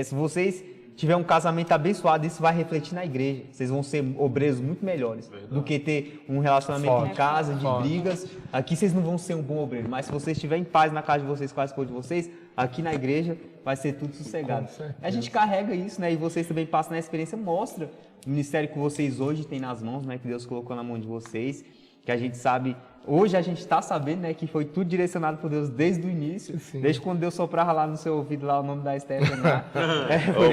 se vocês tiverem um casamento abençoado, isso vai refletir na igreja. Vocês vão ser obreiros muito melhores do que ter um relacionamento Forte. em casa, de Forte. brigas. Aqui vocês não vão ser um bom obreiro, mas se vocês estiverem em paz na casa de vocês, com a esposa de vocês, aqui na igreja vai ser tudo sossegado. Com certeza. A gente carrega isso, né? E vocês também passam na experiência, mostra o ministério que vocês hoje têm nas mãos, né? Que Deus colocou na mão de vocês, que a gente sabe, hoje a gente está sabendo, né? Que foi tudo direcionado por Deus desde o início, Sim. desde quando Deus soprava lá no seu ouvido lá o nome da Stephanie lá.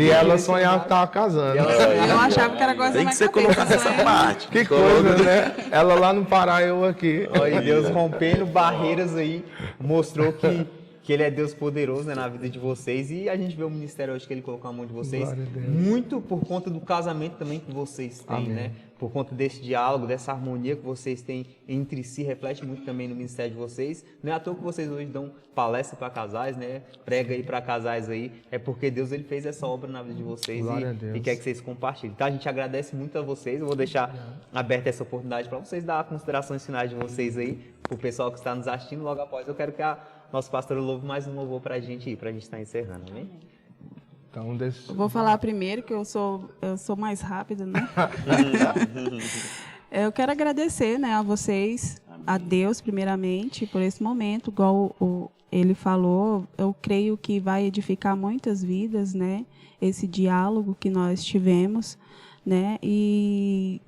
E ela sonhava que estava casando. Eu achava que era coisa Tem na que ser cabeça. colocado essa né? parte. Que coisa, né? Ela lá no Pará, eu aqui. Olha, Deus rompendo barreiras aí, mostrou que Ele é Deus poderoso, né, na vida de vocês. E a gente vê o ministério hoje que Ele colocou na mão de vocês, Glória a Deus. muito por conta do casamento também que vocês têm, Amém. né? Por conta desse diálogo, dessa harmonia que vocês têm entre si, reflete muito também no ministério de vocês. Não é à toa que vocês hoje dão palestra para casais, né? Prega aí para casais aí. É porque Deus ele fez essa obra na vida de vocês Glória a Deus. e quer que vocês compartilhem. Então a gente agradece muito a vocês. Eu vou deixar aberta essa oportunidade para vocês dar considerações finais de vocês aí, pro pessoal que está nos assistindo. Logo após, eu quero que a nossa pastora louve mais um louvor para a gente aí, para a gente estar encerrando, amém? Então, deixa... Eu vou falar primeiro, que eu sou mais rápida, né? Eu quero agradecer, né, a vocês, a Deus, primeiramente, por esse momento. Igual ele falou, eu creio que vai edificar muitas vidas, né? Esse diálogo que nós tivemos, né? E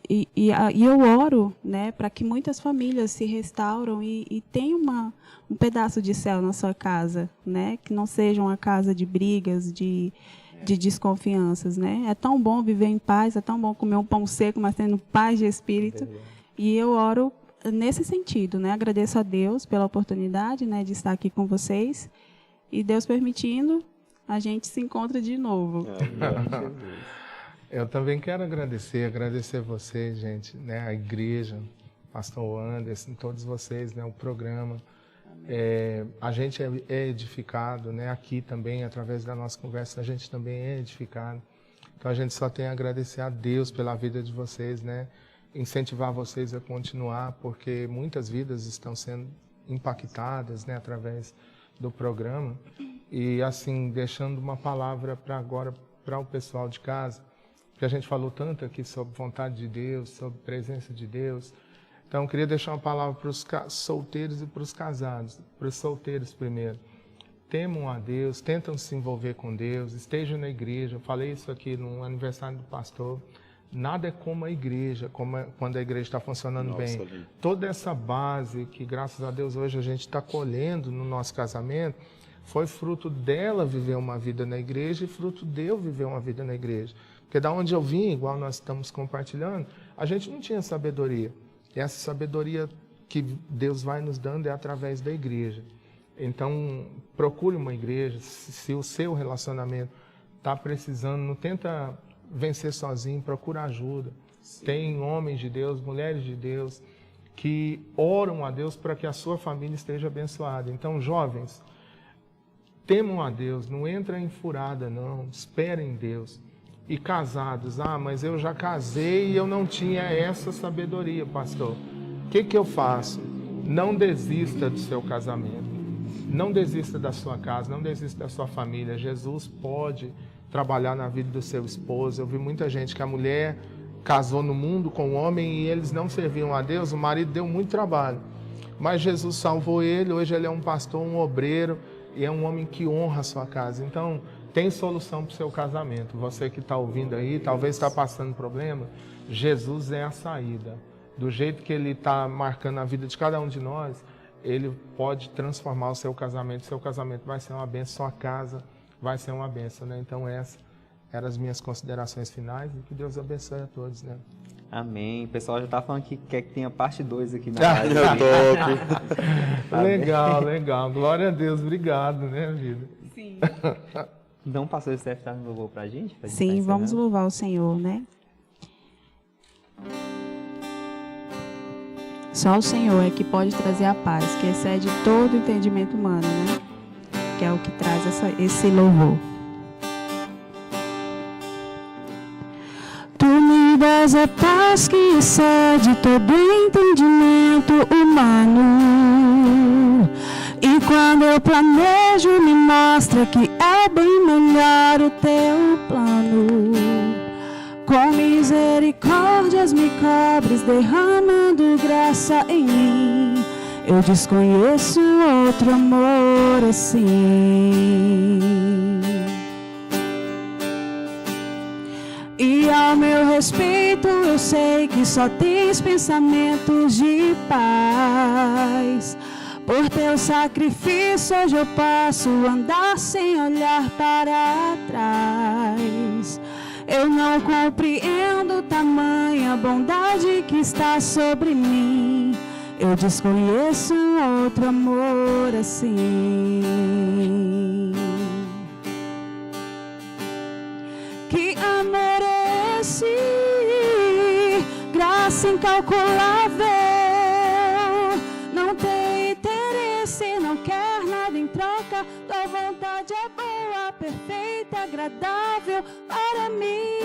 E eu oro, né, para que muitas famílias se restauram e tenham um pedaço de céu na sua casa, né, que não seja uma casa de brigas, de desconfianças, né? É tão bom viver em paz, é tão bom comer um pão seco, mas tendo paz de espírito. E eu oro nesse sentido, né? Agradeço a Deus pela oportunidade, né, de estar aqui com vocês. E Deus permitindo, a gente se encontra de novo. Eu também quero agradecer vocês, gente, né, a igreja, pastor Anderson, todos vocês, né, o programa. A gente é edificado, né, aqui também, através da nossa conversa, a gente também é edificado. Então a gente só tem a agradecer a Deus pela vida de vocês, né, incentivar vocês a continuar, porque muitas vidas estão sendo impactadas, né, através do programa. E assim, deixando uma palavra para agora, para o pessoal de casa, que a gente falou tanto aqui sobre vontade de Deus, sobre presença de Deus. Então, eu queria deixar uma palavra para os solteiros e para os casados. Para os solteiros primeiro. Temam a Deus, tentam se envolver com Deus, estejam na igreja. Eu falei isso aqui no aniversário do pastor. Nada é como a igreja, quando a igreja está funcionando bem. Toda essa base que, graças a Deus, hoje a gente está colhendo no nosso casamento, foi fruto dela viver uma vida na igreja e fruto de eu viver uma vida na igreja. Porque da onde eu vim, igual nós estamos compartilhando, a gente não tinha sabedoria. E essa sabedoria que Deus vai nos dando é através da igreja. Então, procure uma igreja. Se o seu relacionamento está precisando, não tenta vencer sozinho, procura ajuda. Sim. Tem homens de Deus, mulheres de Deus, que oram a Deus para que a sua família esteja abençoada. Então, jovens, temam a Deus, não entra em furada, não. Esperem em Deus. E casados, mas eu já casei e eu não tinha essa sabedoria, pastor. O que eu faço? Não desista do seu casamento. Não desista da sua casa, não desista da sua família. Jesus pode trabalhar na vida do seu esposo. Eu vi muita gente que a mulher casou no mundo com o homem e eles não serviam a Deus. O marido deu muito trabalho. Mas Jesus salvou ele, hoje ele é um pastor, um obreiro e é um homem que honra a sua casa. Então, tem solução para o seu casamento. Você que está ouvindo aí, talvez está passando problema, Jesus é a saída. Do jeito que Ele está marcando a vida de cada um de nós, Ele pode transformar o seu casamento. Seu casamento vai ser uma bênção, sua casa vai ser uma bênção, né? Então essas eram as minhas considerações finais e que Deus abençoe a todos, né? Amém. O pessoal já está falando que quer que tenha parte 2 aqui na live. Legal. Glória a Deus. Obrigado, né, vida? Sim. Então, pastor Steph, tá no louvor pra gente? Sim, vamos louvar o Senhor, né? Só o Senhor é que pode trazer a paz, que excede todo o entendimento humano, né? Que é o que traz esse louvor. Tu me das a paz que excede todo entendimento humano. E quando eu planejo, me mostra que é bem melhor o teu plano. Com misericórdias me cobres, derramando graça em mim. Eu desconheço outro amor assim. E ao meu respeito eu sei que só tens pensamentos de paz. Por teu sacrifício hoje eu posso andar sem olhar para trás. Eu não compreendo tamanha bondade que está sobre mim. Eu desconheço outro amor assim. Que amor é esse? Graça incalculável. Não tem interesse, não quer nada em troca. Tua vontade é boa, perfeita, agradável para mim.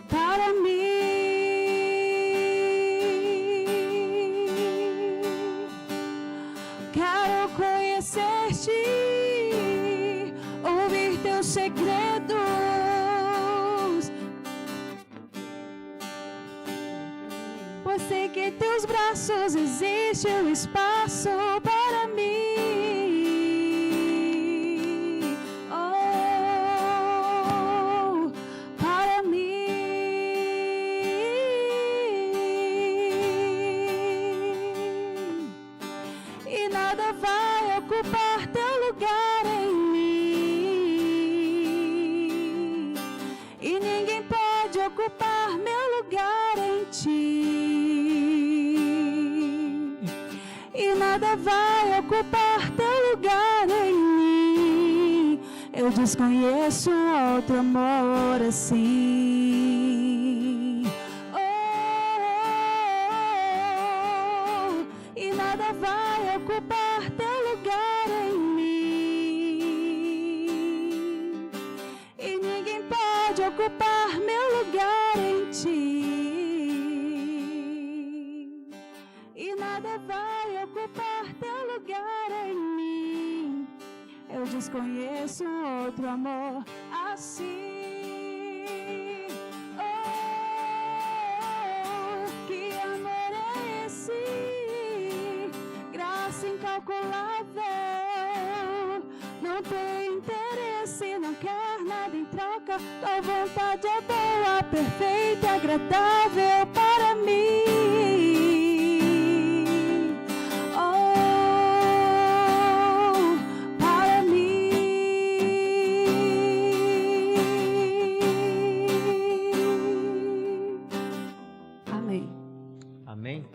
Para mim. Quero conhecer-te, ouvir teus segredos. Pois sei que em teus braços existe um espaço para mim. Oh, nada vai ocupar teu lugar em mim, e ninguém pode ocupar meu lugar em ti, e nada vai ocupar teu lugar em mim. Eu desconheço outro amor assim. E nada vai ocupar teu lugar em mim, e ninguém pode ocupar meu lugar em ti, e nada vai ocupar teu lugar em mim. Eu desconheço outro amor assim. Que amor é esse? Graça incalculável. Não tem interesse, não quer nada em troca. Tua vontade é boa, perfeita, agradável para mim. Amém?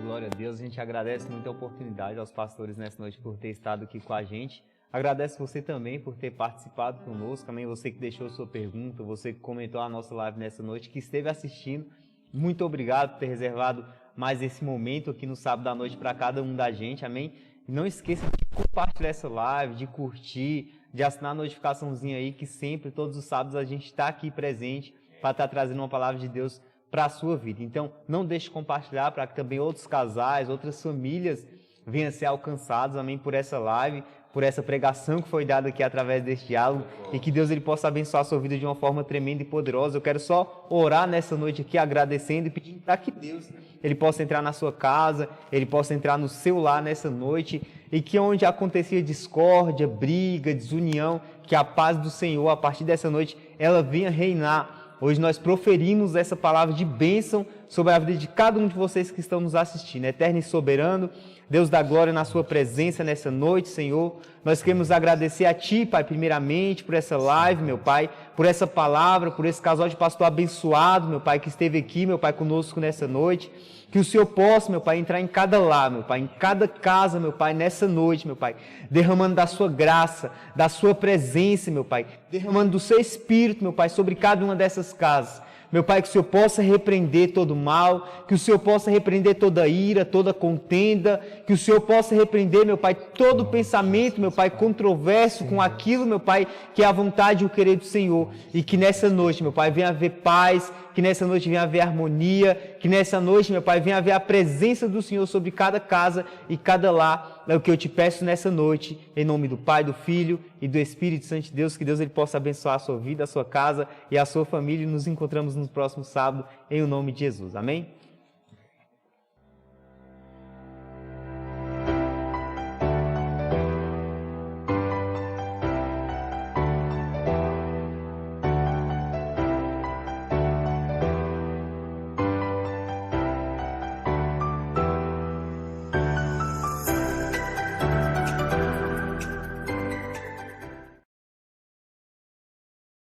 Glória a Deus, a gente agradece muito a oportunidade aos pastores nessa noite por ter estado aqui com a gente. Agradece você também por ter participado conosco, amém? Você que deixou sua pergunta, você que comentou a nossa live nessa noite, que esteve assistindo. Muito obrigado por ter reservado mais esse momento aqui no sábado à noite para cada um da gente, amém? E não esqueça de compartilhar essa live, de curtir, de assinar a notificaçãozinha aí, que sempre, todos os sábados, a gente está aqui presente para estar trazendo uma palavra de Deus para a sua vida. Então, não deixe de compartilhar para que também outros casais, outras famílias venham a ser alcançados, amém, por essa live, por essa pregação que foi dada aqui através deste diálogo, e que Deus ele possa abençoar a sua vida de uma forma tremenda e poderosa. Eu quero só orar nessa noite aqui, agradecendo e pedindo para que Deus ele possa entrar na sua casa, ele possa entrar no seu lar nessa noite, e que onde acontecia discórdia, briga, desunião, que a paz do Senhor, a partir dessa noite, ela venha reinar. Hoje nós proferimos essa palavra de bênção sobre a vida de cada um de vocês que estão nos assistindo. Eterno e soberano, Deus da glória, na sua presença nessa noite, Senhor. Nós queremos agradecer a Ti, Pai, primeiramente, por essa live, meu Pai, por essa palavra, por esse casal de pastor abençoado, meu Pai, que esteve aqui, meu Pai, conosco nessa noite. Que o Senhor possa, meu Pai, entrar em cada lar, meu Pai, em cada casa, meu Pai, nessa noite, meu Pai, derramando da sua graça, da sua presença, meu Pai, derramando do seu Espírito, meu Pai, sobre cada uma dessas casas. Meu Pai, que o Senhor possa repreender todo mal, que o Senhor possa repreender toda ira, toda contenda, que o Senhor possa repreender, meu Pai, todo pensamento, meu Pai, controverso com aquilo, meu Pai, que é a vontade e o querer do Senhor. E que nessa noite, meu Pai, venha haver paz, que nessa noite venha haver harmonia, que nessa noite, meu Pai, venha haver a presença do Senhor sobre cada casa e cada lar. É o que eu te peço nessa noite, em nome do Pai, do Filho e do Espírito Santo de Deus, que Deus ele possa abençoar a sua vida, a sua casa e a sua família, e nos encontramos no próximo sábado, em o nome de Jesus. Amém?